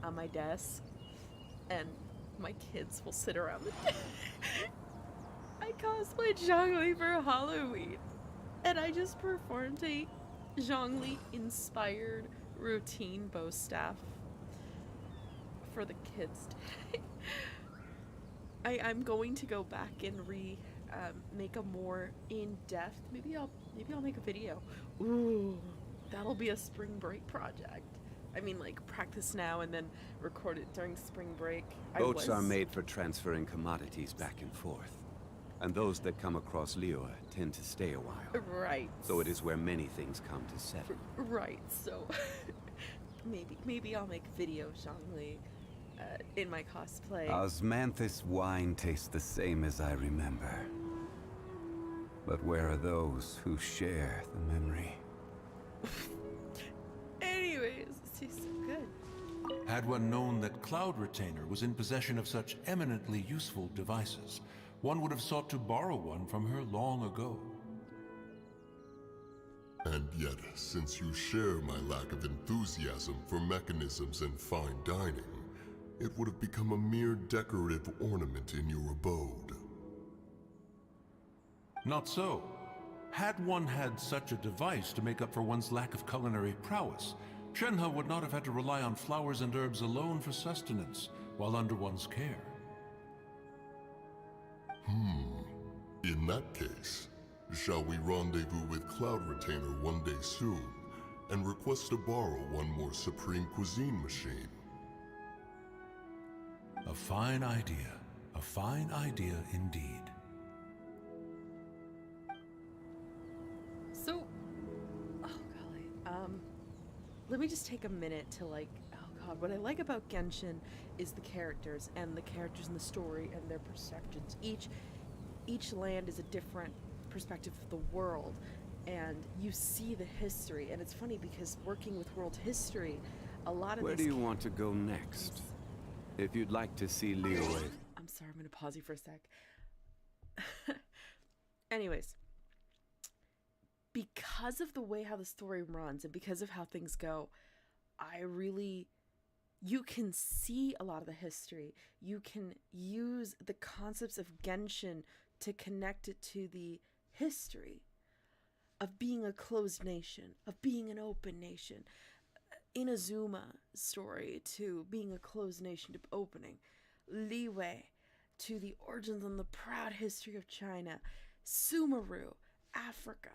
on my desk, and my kids will sit around the I cosplayed Zhongli for Halloween, and I just performed a Zhongli inspired routine bow staff for the kids today. I'm going to go back and make a more in-depth. Maybe I'll make a video. Ooh, that'll be a spring break project. I mean, like, practice now and then record it during spring break. Boats are made for transferring commodities back and forth. And those that come across Liyue tend to stay a while. Right. So it is where many things come to settle. Right, so maybe I'll make a video, Zhongli, in my cosplay. Osmanthus wine tastes the same as I remember. But where are those who share the memory? Anyways, this tastes so good. Had one known that Cloud Retainer was in possession of such eminently useful devices, one would have sought to borrow one from her long ago. And yet, since you share my lack of enthusiasm for mechanisms and fine dining, it would have become a mere decorative ornament in your abode. Not so. Had one had such a device to make up for one's lack of culinary prowess, Shenhe would not have had to rely on flowers and herbs alone for sustenance, while under one's care. In that case, shall we rendezvous with Cloud Retainer one day soon, and request to borrow one more Supreme Cuisine machine? A fine idea. A fine idea indeed. So, oh golly, let me just take a minute to oh god, what I like about Genshin is the characters and the story and their perceptions. Each land is a different perspective of the world, and you see the history. And it's funny because working with world history, a lot of Where do you want to go next? If you'd like to see Liyue. I'm sorry, I'm gonna pause you for a sec. Anyways, because of the way how the story runs and because of how things go, you can see a lot of the history. You can use the concepts of Genshin to connect it to the history of being a closed nation, of being an open nation. Inazuma story to being a closed nation to opening. Liyue to the origins and the proud history of China. Sumeru, Africa.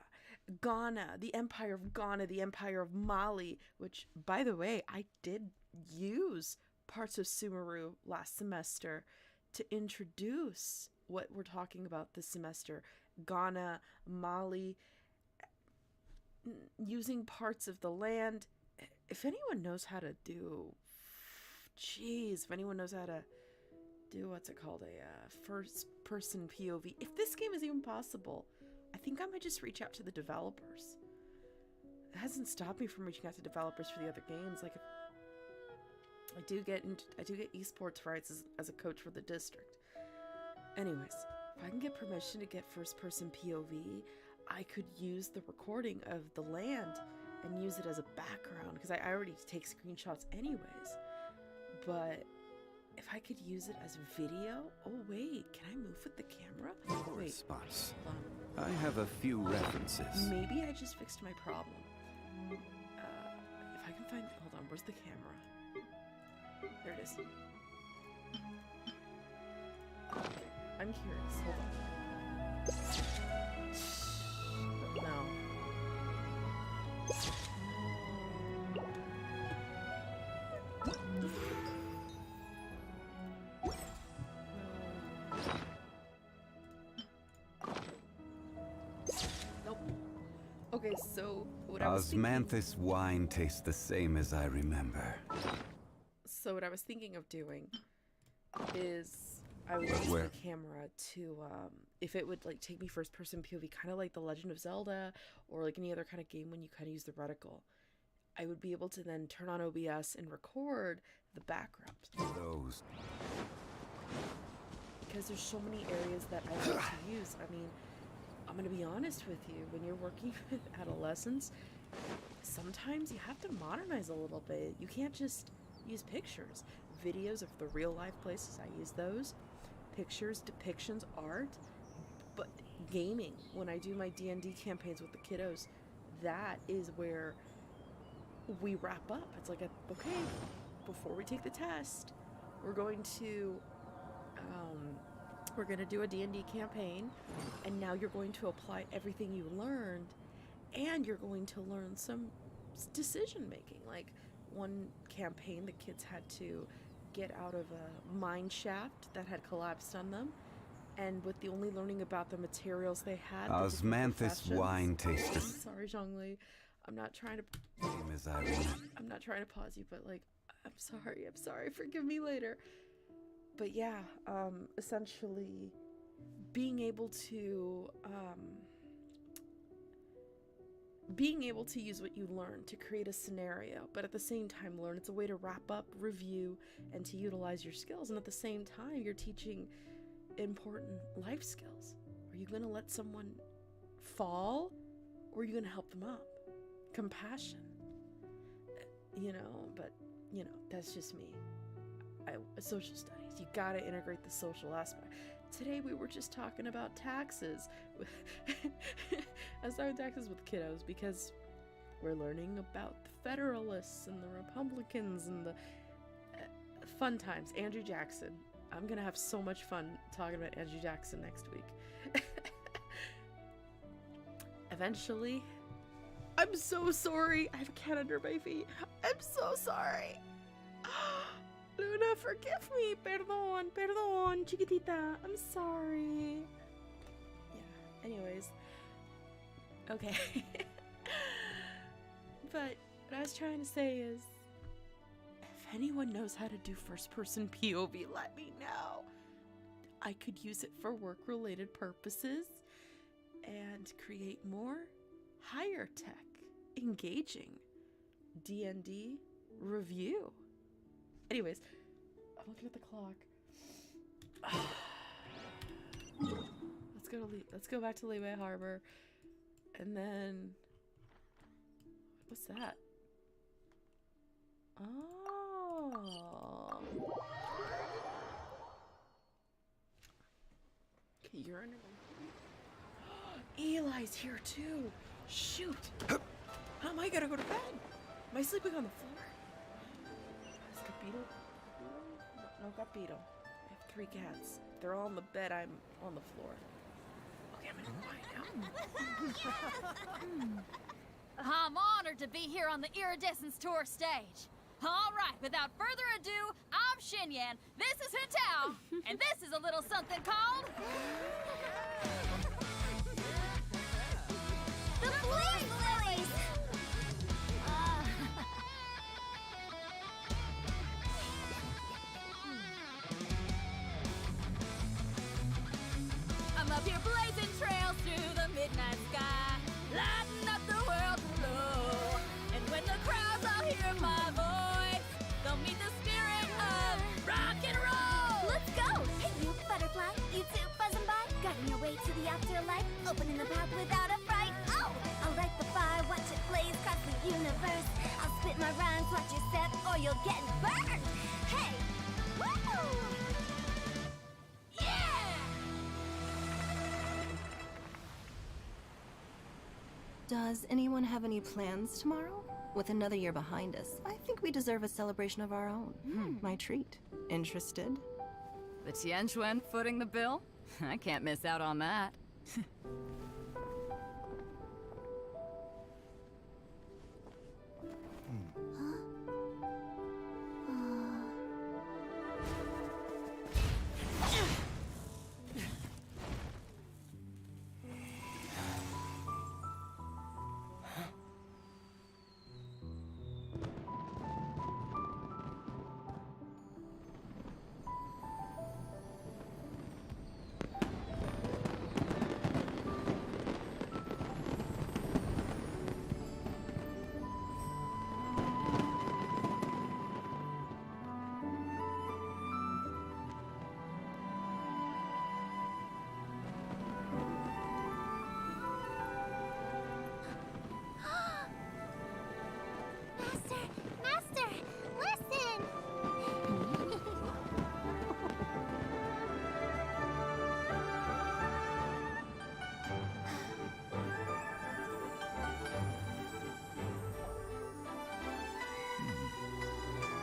Ghana, the Empire of Ghana, the Empire of Mali, which, by the way, I did use parts of Sumeru last semester to introduce what we're talking about this semester. Ghana, Mali, using parts of the land. If anyone knows how to do, if anyone knows how to do, what's it called, a first-person POV, if this game is even possible, I think I might just reach out to the developers. It hasn't stopped me from reaching out to developers for the other games. Like, I do get esports rights as a coach for the district. Anyways, if I can get permission to get first-person POV, I could use the recording of the land and use it as a background, because I already take screenshots anyways. But if I could use it as video, oh wait, can I move with the camera? Wait, Spots. I have a few references. maybe I just fixed my problem. If I can find, hold on, where's the camera? There it is. I'm curious, hold on. No. Nope. Okay, so what I was thinking, Osmanthus wine tastes the same as I remember. so what I was thinking of doing is I would use the camera to if it would like take me first person POV, kind of like The Legend of Zelda or like any other kind of game when you kind of use the reticle, I would be able to then turn on OBS and record the background. Those. Because there's so many areas that I like to use. I mean, I'm gonna be honest with you, when you're working with adolescents, sometimes you have to modernize a little bit. You can't just use pictures. videos of the real life places, I use those. Pictures, depictions, art. But gaming, when I do my D&D campaigns with the kiddos, that is where we wrap up. It's like, okay, before we take the test, we're going to do a D&D campaign, and now you're going to apply everything you learned, and you're going to learn some decision making. Like one campaign, the kids had to get out of a mine shaft that had collapsed on them, and with the only learning about the materials they had. Osmanthus wine taster. Sorry, Zhongli. I'm not trying to pause you, but like, I'm sorry, forgive me later. But yeah, essentially being able to use what you learn to create a scenario, but at the same time learn. It's a way to wrap up, review, and to utilize your skills. And at the same time, you're teaching important life skills. Are you going to let someone fall, or are you going to help them up? Compassion. But that's just me. Social studies, you gotta integrate the social aspect. Today we were just talking about taxes. I started taxes with kiddos because we're learning about the Federalists and the Republicans and the fun times. Andrew Jackson. I'm gonna have so much fun talking about Andrew Jackson next week. Eventually. I'm so sorry. I have a cat under my feet. I'm so sorry. Luna, forgive me. Perdón, chiquitita. I'm sorry. Yeah, anyways. Okay. But what I was trying to say is, if anyone knows how to do first-person POV, let me know. I could use it for work-related purposes and create more higher tech, engaging D&D review. Anyways, I'm looking at the clock. Let's go back to Liyue Harbor, and then what's that? Oh. Okay, you're under my... Eli's here too. Shoot. How am I gonna go to bed? Am I sleeping on the floor? Is Capito? No, Capito. I have 3 cats. They're all in the bed. I'm on the floor. Okay, I'm gonna find out. I'm honored to be here on the Iridescence Tour stage. All right, without further ado, I'm Xinyan, this is Hutao, and this is a little something called... The Flame Lilies! I'm up here blazing trails through the midnight sky, lighting up the world below. And when the crowds all hear my voice, they'll meet the spirit of rock and roll. Let's go! Hey, you butterfly, you too buzzing by, guiding your way to the afterlife, opening the path without a fright. Oh, I'll light the fire, watch it blaze across the universe. I'll spit my rhymes, watch your step, or you'll get burned. Hey, woo! Does anyone have any plans tomorrow? With another year behind us, I think we deserve a celebration of our own. My treat. Interested? The Tianquan footing the bill? I can't miss out on that.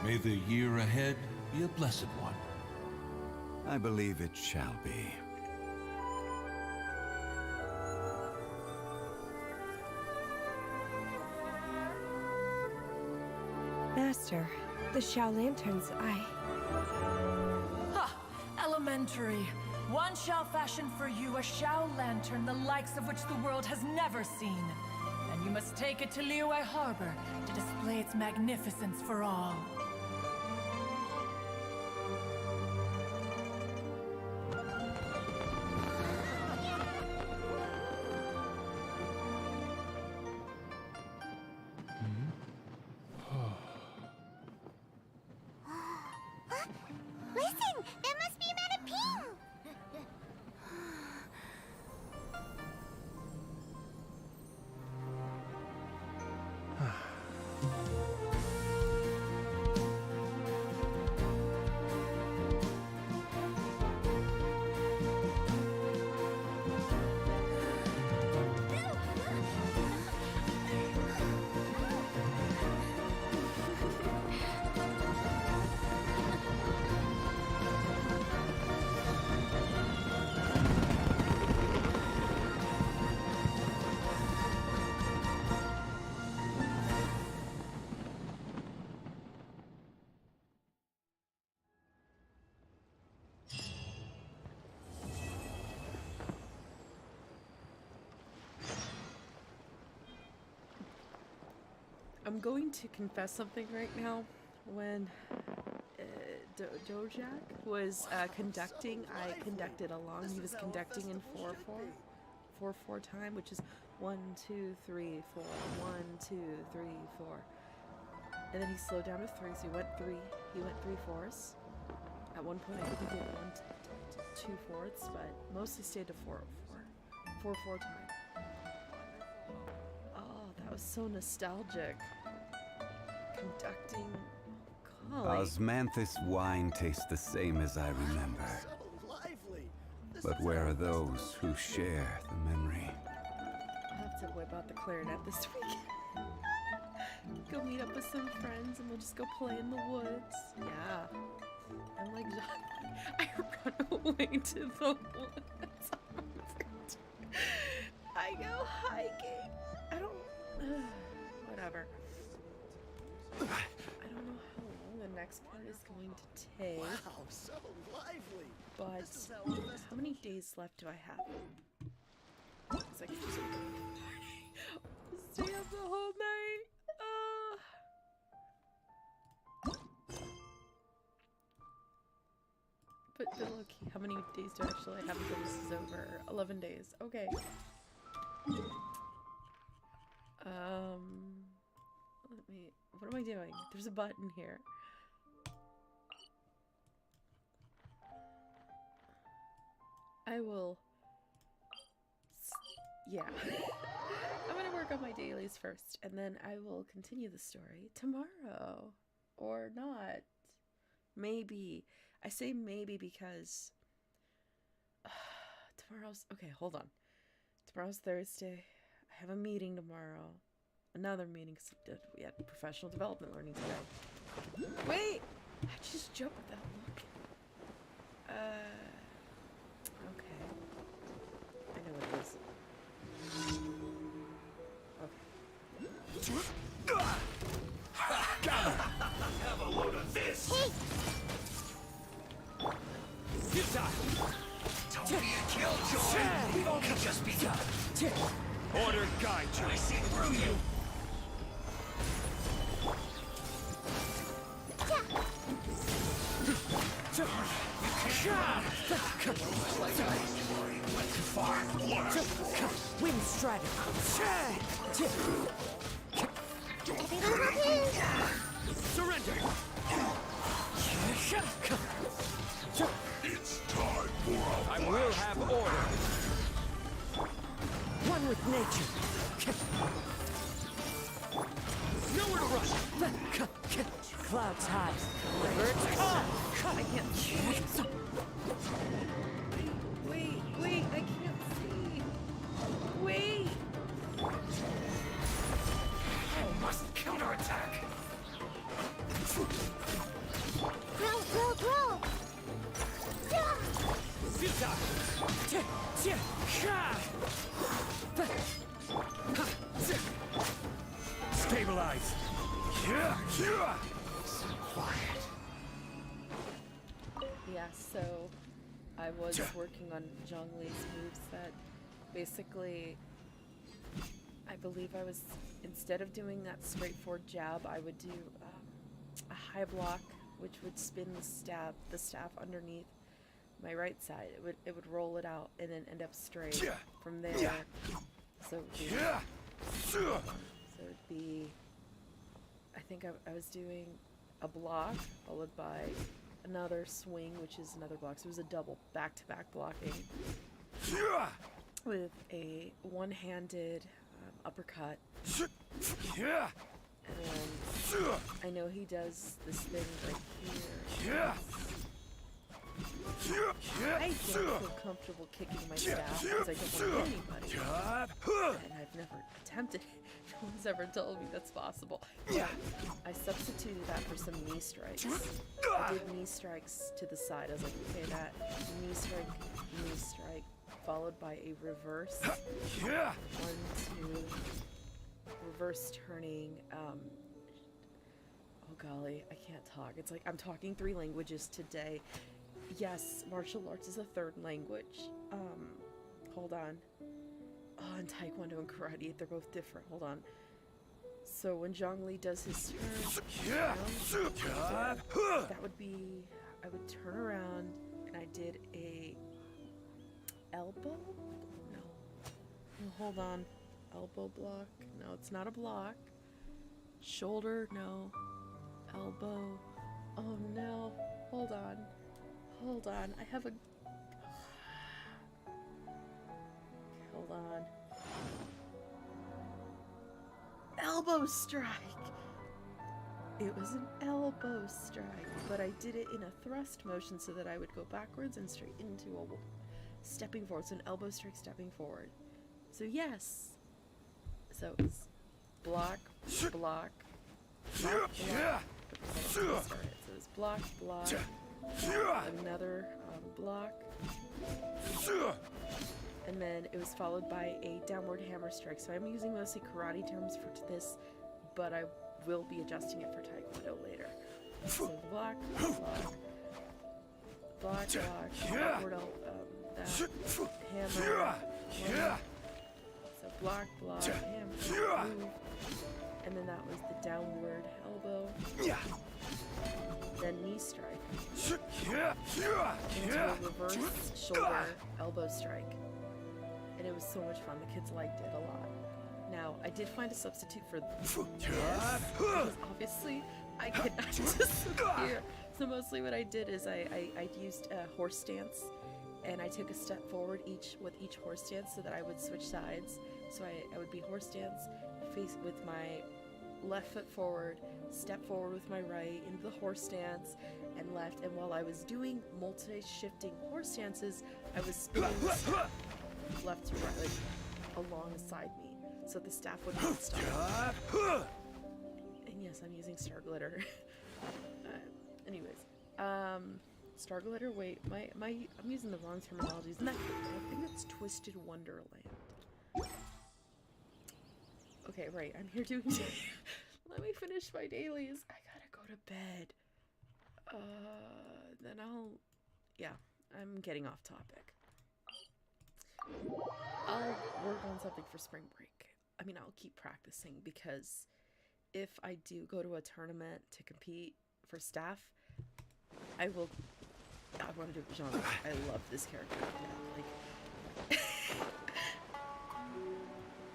May the year ahead be a blessed one. I believe it shall be. Master, the Shao Lanterns, Ha! Elementary. One shall fashion for you a Shao Lantern the likes of which the world has never seen. And you must take it to Liyue Harbor to display its magnificence for all. Listen! That must be Madame Ping! I'm going to confess something right now. When Dojak was conducting, I conducted along. He was conducting in 4/4 time, which is 1, 2, 3, 4, 1, 2, 3, 4. And then he slowed down to 3, so he went 3/4. At one point, I think he did 2/4, but mostly stayed to 4/4 time. Oh, that was so nostalgic. Conducting. Golly. Osmanthus wine tastes the same as I remember. But where are those who share the memory? I'll have to whip out the clarinet this week. Go meet up with some friends and we'll just go play in the woods. Yeah. I'm like, I run away to the woods. I go hiking. I don't. Whatever. I don't know how long the next part is going to take. Wow, so lively. But how many days left do I have? It's like stay up the whole night. But look, how many days do I actually have until this is over? 11 days. Okay. Let me. What am I doing? There's a button here. I will. Yeah. I'm gonna work on my dailies first, and then I will continue the story tomorrow. Or not. Maybe. I say maybe because tomorrow's okay, hold on. Tomorrow's Thursday. I have a meeting tomorrow. Another meeting because we had professional development learning today. Wait! I just jumped without looking. Okay. I know what it is. Okay. Have a load of this! Don't be a killjoy! We've only just begun! Order guide you! I see through you! Went too far. Wind Strider. Surrender! It's time for a I will have order. One with nature. Nowhere to run. Clouds high. I can't. Wait, I can't see. Wait. must counterattack! Nice. So quiet. Yeah, so I was working on Zhongli's moveset. Basically, I believe I was, instead of doing that straightforward jab, I would do a high block, which would spin the staff underneath my right side. It would roll it out and then end up straight from there. So it'd be, I think I was doing a block followed by another swing, which is another block. So it was a double back-to-back blocking with a one-handed uppercut. And I know he does this thing right here. I don't feel comfortable kicking my staff because I don't want to hit anybody. And I've never attempted it. No one's ever told me that's possible. Yeah, I substituted that for some knee strikes. I did knee strikes to the side. I was like, okay, that knee strike, followed by a reverse. 1, 2, reverse turning. Oh golly, I can't talk. It's like I'm talking 3 languages today. Yes, martial arts is a 3rd language. Hold on. Oh, and Taekwondo and Karate, they're both different. Hold on. So when Zhongli does his turn, that would be, I would turn around and I did a elbow? No. Hold on. Elbow block? No, it's not a block. Shoulder? No. Elbow? Oh no. Hold on. Hold on. I have a... Hold on. Elbow strike! It was an elbow strike, but I did it in a thrust motion so that I would go backwards and straight into a stepping forward. So an elbow strike stepping forward. So yes. So it's block, block, block, block. So it's block, block, another block, and then it was followed by a downward hammer strike. So I'm using mostly karate terms for this, but I will be adjusting it for Taekwondo later. So block, block, block, block, upward, that, hammer, so block, block, hammer, move, and then that was the downward elbow, then knee strike, into a reverse shoulder elbow strike, and it was so much fun. The kids liked it a lot. Now, I did find a substitute for this, because obviously I could not disappear. So mostly what I did is I used a horse stance, and I took a step forward with each horse stance so that I would switch sides. So I would be horse stance, face with my left foot forward, step forward with my right into the horse stance, and left. And while I was doing multi-shifting horse stances, I was spinning left to right, like alongside me, so the staff would not stop. And yes, I'm using Star Glitter. Anyways, Star Glitter. Wait, I'm using the wrong terminology. Isn't that? I think it's Twisted Wonderland. Okay, right. I'm here doing. Let me finish my dailies. I gotta go to bed. Then I'll. Yeah, I'm getting off topic. I'll work on something for spring break. I mean, I'll keep practicing, because if I do go to a tournament to compete for staff, I want to do genre. I love this character. Like,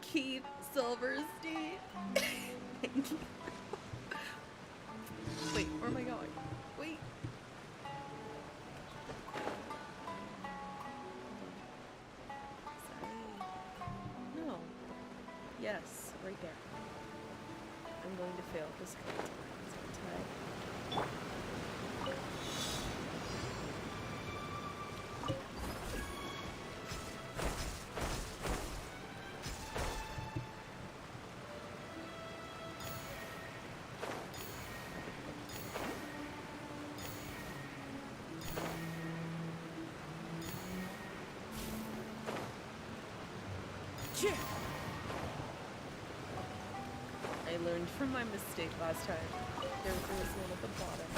Keith Silverstein. Thank you. Wait, where am I going? Wait. No. Yes, right there. I'm going to fail this couple times. I learned from my mistake last time. There was one at the bottom.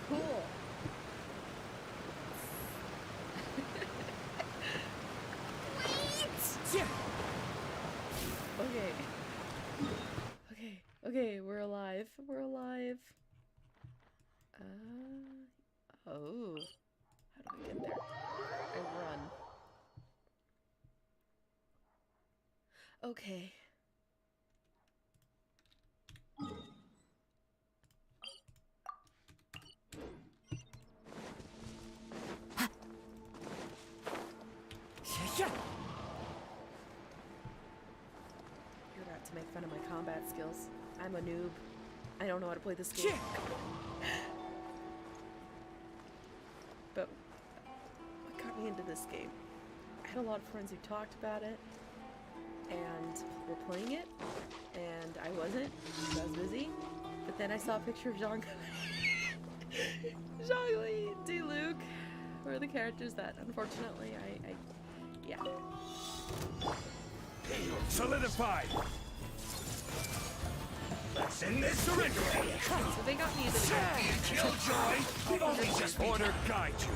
Cool. Okay. Okay, we're alive. We're alive. Oh. How do I get there? I run. Okay. You're about to make fun of my combat skills. I'm a noob. I don't know how to play this game. But what got me into this game? I had a lot of friends who talked about it and were playing it, and I wasn't because I was busy. But then I saw a picture of Zhongli, Diluc, were the characters that unfortunately yeah. Solidified! Let's end this surrender! So they got me into the game. Killjoy! We've only just order guide you!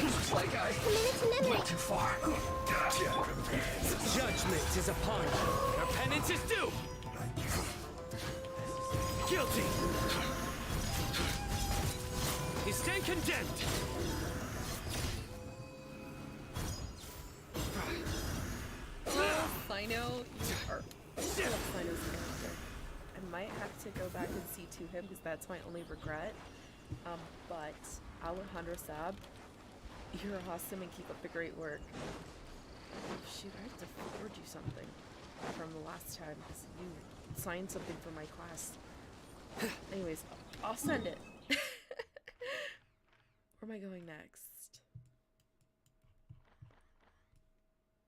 Looks like I went too far. Judgment is upon you. Your penance is due! Guilty! You stand condemned! I know you are. I love Sino's character. I might have to go back and see to him because that's my only regret. But Alejandro Sab, you're awesome and keep up the great work. Oh shoot, I have to forward you something from the last time because you signed something for my class. Anyways, I'll send it. Where am I going next?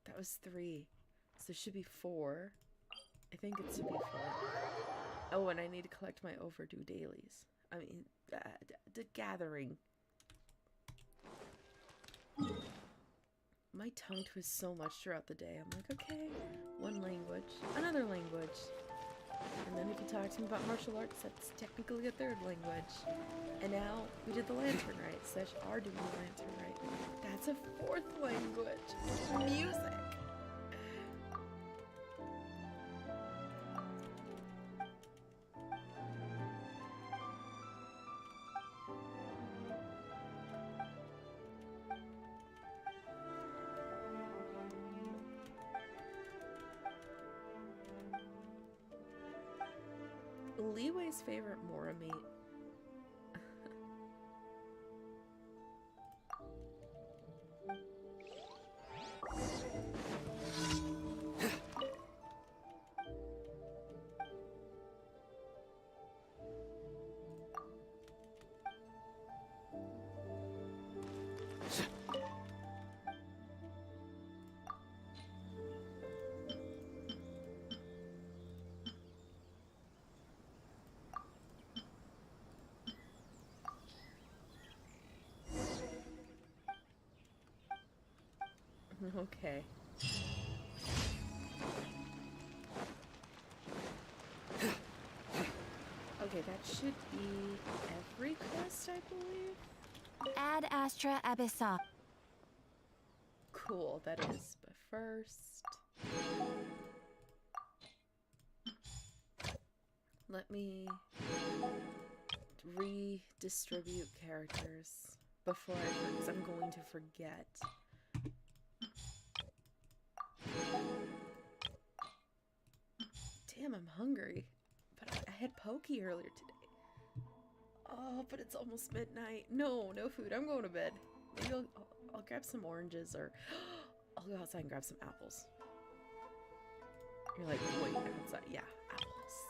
That was 3. So it should be 4. I think it should be 4. Oh, and I need to collect my overdue dailies. I mean, the gathering. My tongue twists so much throughout the day. I'm like, okay, one language, another language. And then if you talk to me about martial arts, that's technically a 3rd language. And now we did the lantern right. Sesh are doing the lantern right. That's a 4th language. Music. Leeway's favorite Mora meat. Okay. Okay, that should be every quest, I believe. Ad Astra Abyssa. Cool, that is. But first, let me redistribute characters before because I'm going to forget. Damn, I'm hungry. But I had pokey earlier today. Oh, but it's almost midnight. No food. I'm going to bed. Maybe I'll grab some oranges or I'll go outside and grab some apples. You're like, wait, outside? Yeah, apples.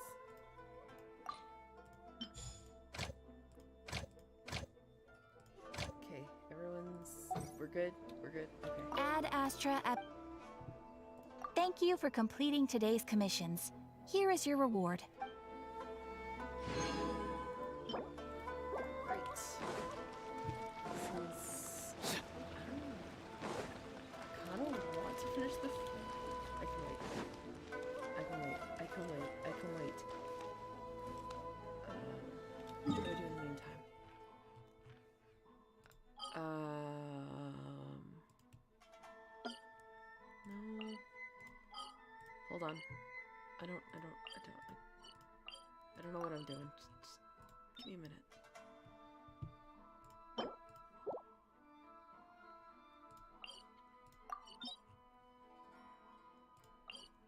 Okay, we're good? We're good? Okay. Ad Astra Thank you for completing today's commissions. Here is your reward. Great. Since I kind of want to finish the. I can wait. I can wait. I can wait. I can wait. What do I do in the meantime? No. Hold on. I don't know what I'm doing. Just give me a minute.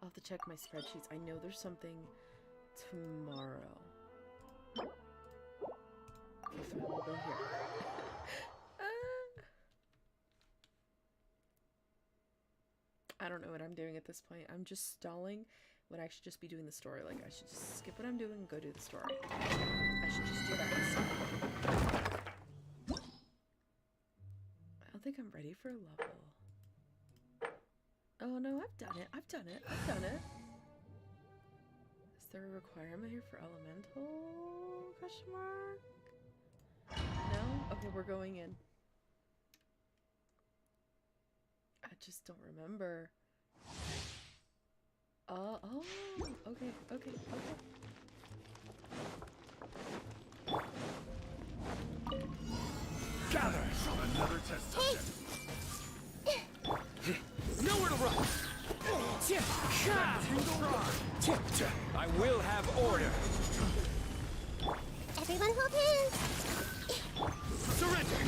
I'll have to check my spreadsheets. I know there's something tomorrow. Okay, so we'll go here. I don't know what I'm doing at this point. I'm just stalling when I should just be doing the story. Like, I should just skip what I'm doing and go do the story. I should just do that instead. I don't think I'm ready for a level. Oh no, I've done it. I've done it. I've done it. Is there a requirement here for elemental? Question mark? No? Okay, we're going in. I just don't remember. Oh, okay. Gather! Another test subject. Nowhere to run! I will have order! Everyone hold hands! Surrender!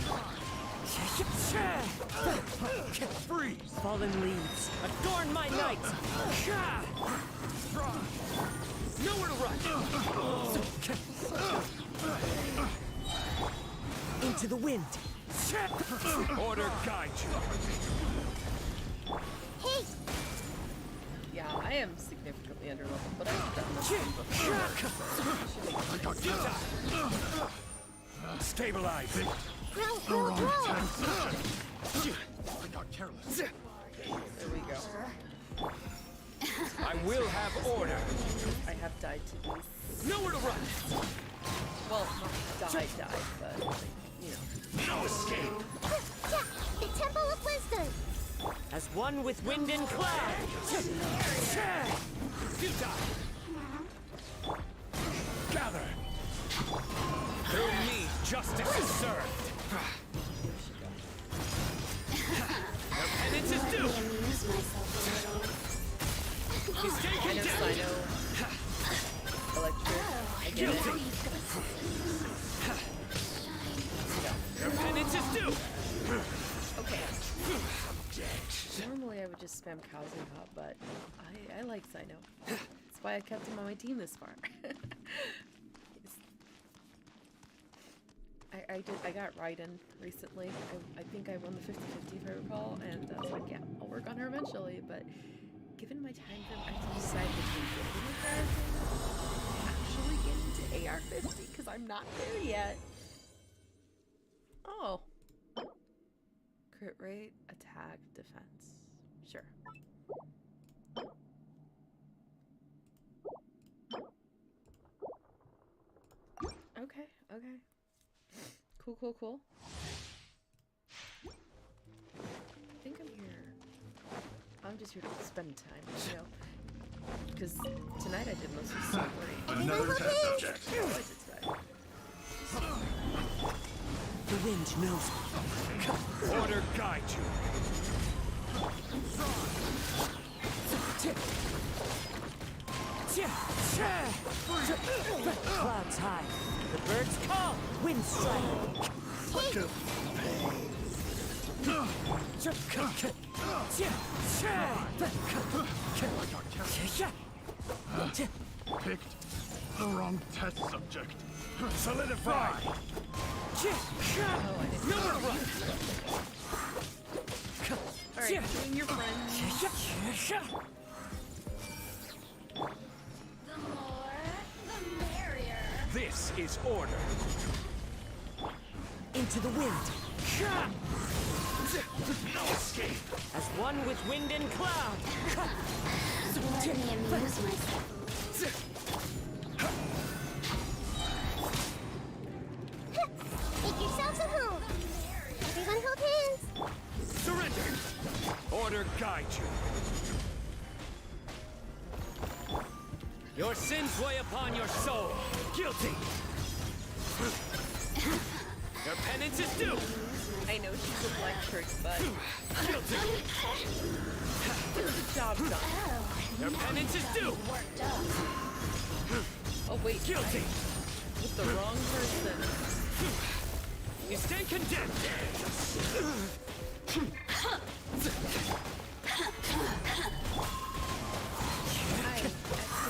Freeze! Fallen leaves, adorn my night! Nowhere to run! Into the wind! Order guide you! Hey! Yeah, I am significantly underleveled, but I've done this one before. Stabilize! Grow! I got careless. There we go. I will have order! I have died to these. Nowhere to run! Well, not died, but, you know. No escape! The Temple of Wisdom! As one with wind and cloud! Gather! Through me, justice is served! Your penance is due! He's taken down! Sino. Electric. I get it. Your penance is due! Okay. Normally I would just spam cows and hop, but I like Sino. That's why I kept him on my team this far. I got Raiden recently. I think I won the 50-50 if I recall, and I was like, yeah, I'll work on her eventually, but given my time frame, I have to decide between getting a character and actually getting to AR-50, because I'm not there yet. Oh. Crit rate, attack, defense. Sure. Okay. Cool. I think I'm here. I'm just here to spend time, you know? Because tonight I did most of the story. Another test subject. Oh, I did tonight. The wind knows me. Order guide you. Clouds high. The birds call. Wind strike. What a pain. Picked the wrong test subject. Solidify! Nowhere to run! Alright, doing your friend. The more, the merrier. This is order. Into the wind. No escape. As one with wind and cloud. Let me amuse myself. Make yourselves at home. Everyone hold hands. Surrender! Order guide you. Your sins weigh upon your soul. Guilty! Your penance is due! I know she's a black trick, but Guilty! the job's done. Your penance is due! Oh wait, Guilty! with the wrong person. You stand condemned!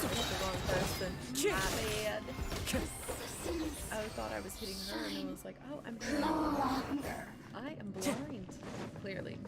The wrong person. My bad. I thought I was hitting her, and I was like, oh, I'm hitting her. I am blind. Clearly.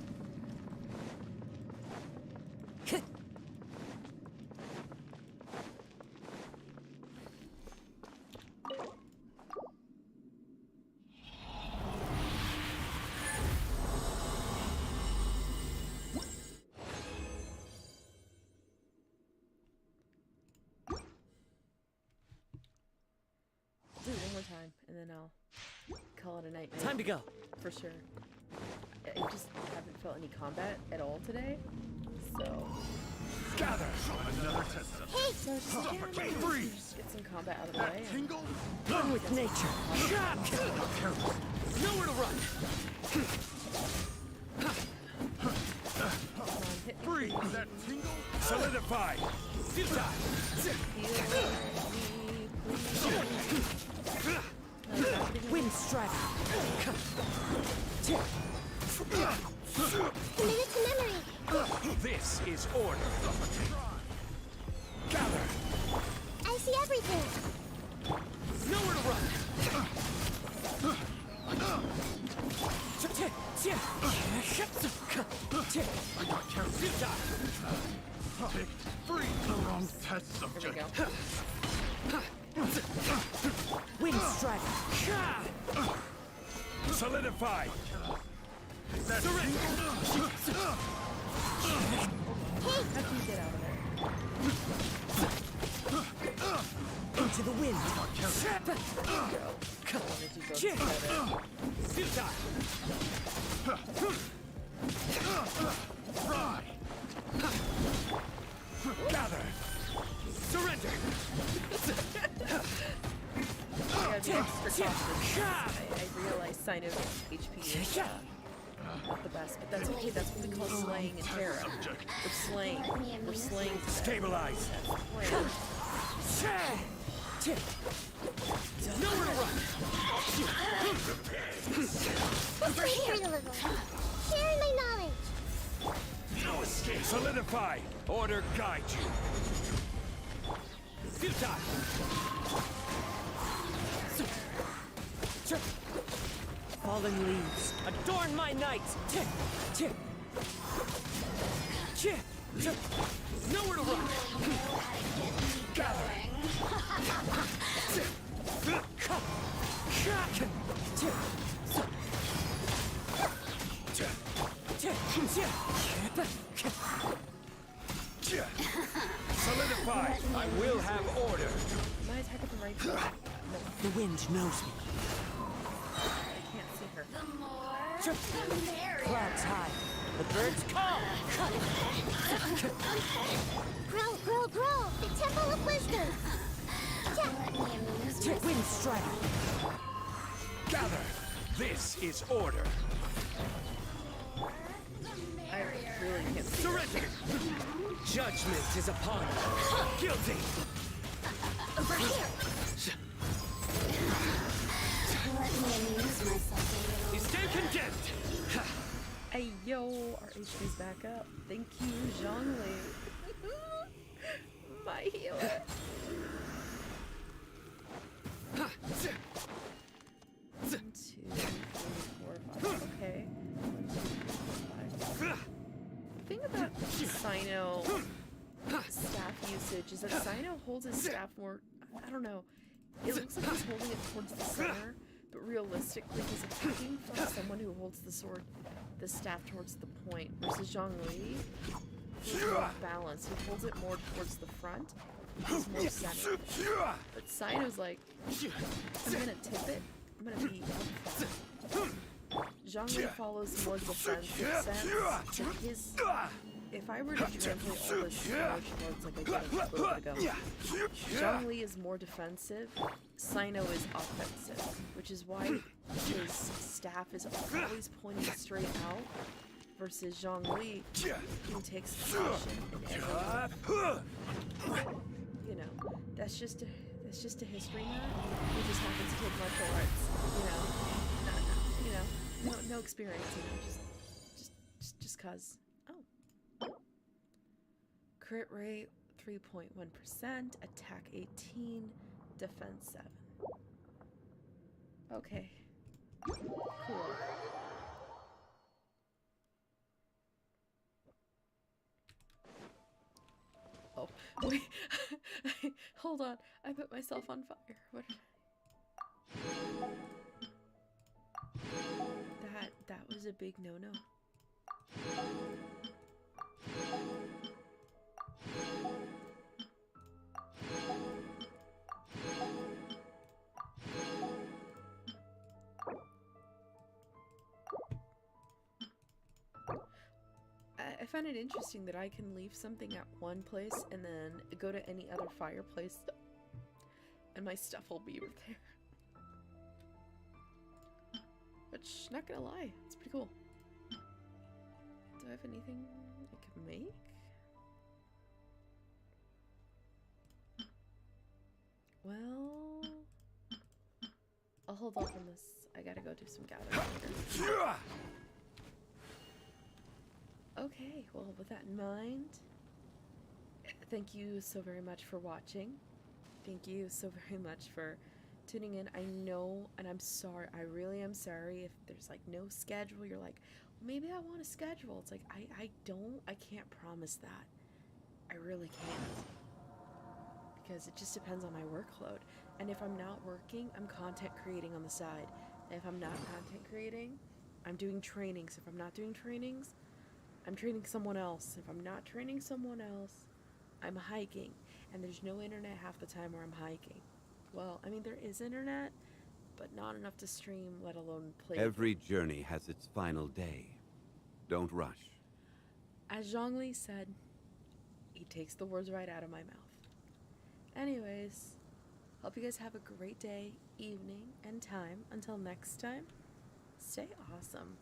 Do it one more time, and then I'll call it a night. Time to go. For sure. I just haven't felt any combat at all today, so. Gather! Another test. Hey, Freeze! Get some combat out of the way. Tingle? One with nature. Nowhere to run! Come on, hit me. Freeze! That tingle? Solidify! Futile! Wind strike. commit it to memory. This is order. Gather! I see everything. Nowhere to run! I got carried. Futile! Freeze! The wrong test There we subject. go. Wind strike. Solidify! Surrender! How can you get out of there? Into the wind. I wanted to go together. Futile! Fry! Gather! Surrender! I gotta be extra cautious. I realize Sino's HP is not the best, but that's okay. That's what we call slaying in Terra. We're slaying. We're slaying. Stabilize! Right. Nowhere to run! Let's hear it a little. Sharing my knowledge. No escape! Solidify! Order guide you! Futile! Falling leaves. Adorn my night! Nowhere to run! Gather! Solidify! I will have order! Am I attacking from right side? No, The wind knows me. I can't see her. Clouds high. The birds call. Grow, grow, grow. The Temple of Wisdom. Wind strike. Gather! This is order! I really can't see her. Surrender! Judgment is upon you! Guilty! Over here. Let me amuse myself a little. You stay condemned! Hey yo, our HP's back up. Thank you, Zhongli. My healer. 1, 2, 3, 4, 5. Okay. 1, 2, 3, 4, 5. The thing about Sino staff usage is that Sino holds his staff more. I don't know. It looks like he's holding it towards the center, but realistically, he's attacking from someone who holds the sword, the staff towards the point. Versus Zhongli, feels more balanced. He holds it more towards the front. He's more centered. But Sino's like, I'm gonna tip it. I'm gonna be Zhongli follows more defensive sense. Like his, if I were to translate all this martial arts like I did a little bit ago, Zhongli is more defensive, Sino is offensive, which is why his staff is always pointing straight out, versus Zhongli, who takes caution in every move. You know, that's just a history nut. He just happens to take martial arts. You know, no experience. You know, just cause. Oh. Crit rate 3.1%, attack 18, defense 7. Okay. Cool. Oh, wait. Hold on. I put myself on fire. What? That was a big no-no. I find it interesting that I can leave something at one place and then go to any other fireplace and my stuff will be there. Which, not gonna lie, it's pretty cool. Do I have anything I can make? Well, I'll hold off on this. I gotta go do some gathering later. Okay, well, with that in mind, thank you so very much for watching. Thank you so very much for tuning in. I know, and I'm sorry, I really am sorry if there's like no schedule. You're like, maybe I want a schedule. It's like, I can't promise that. I really can't. Because it just depends on my workload. And if I'm not working, I'm content creating on the side. And if I'm not content creating, I'm doing trainings. If I'm not doing trainings, I'm training someone else. If I'm not training someone else, I'm hiking. And there's no internet half the time where I'm hiking. Well, I mean, there is internet, but not enough to stream, let alone play. Every journey has its final day. Don't rush. As Zhongli said, he takes the words right out of my mouth. Anyways, hope you guys have a great day, evening, and time. Until next time, stay awesome.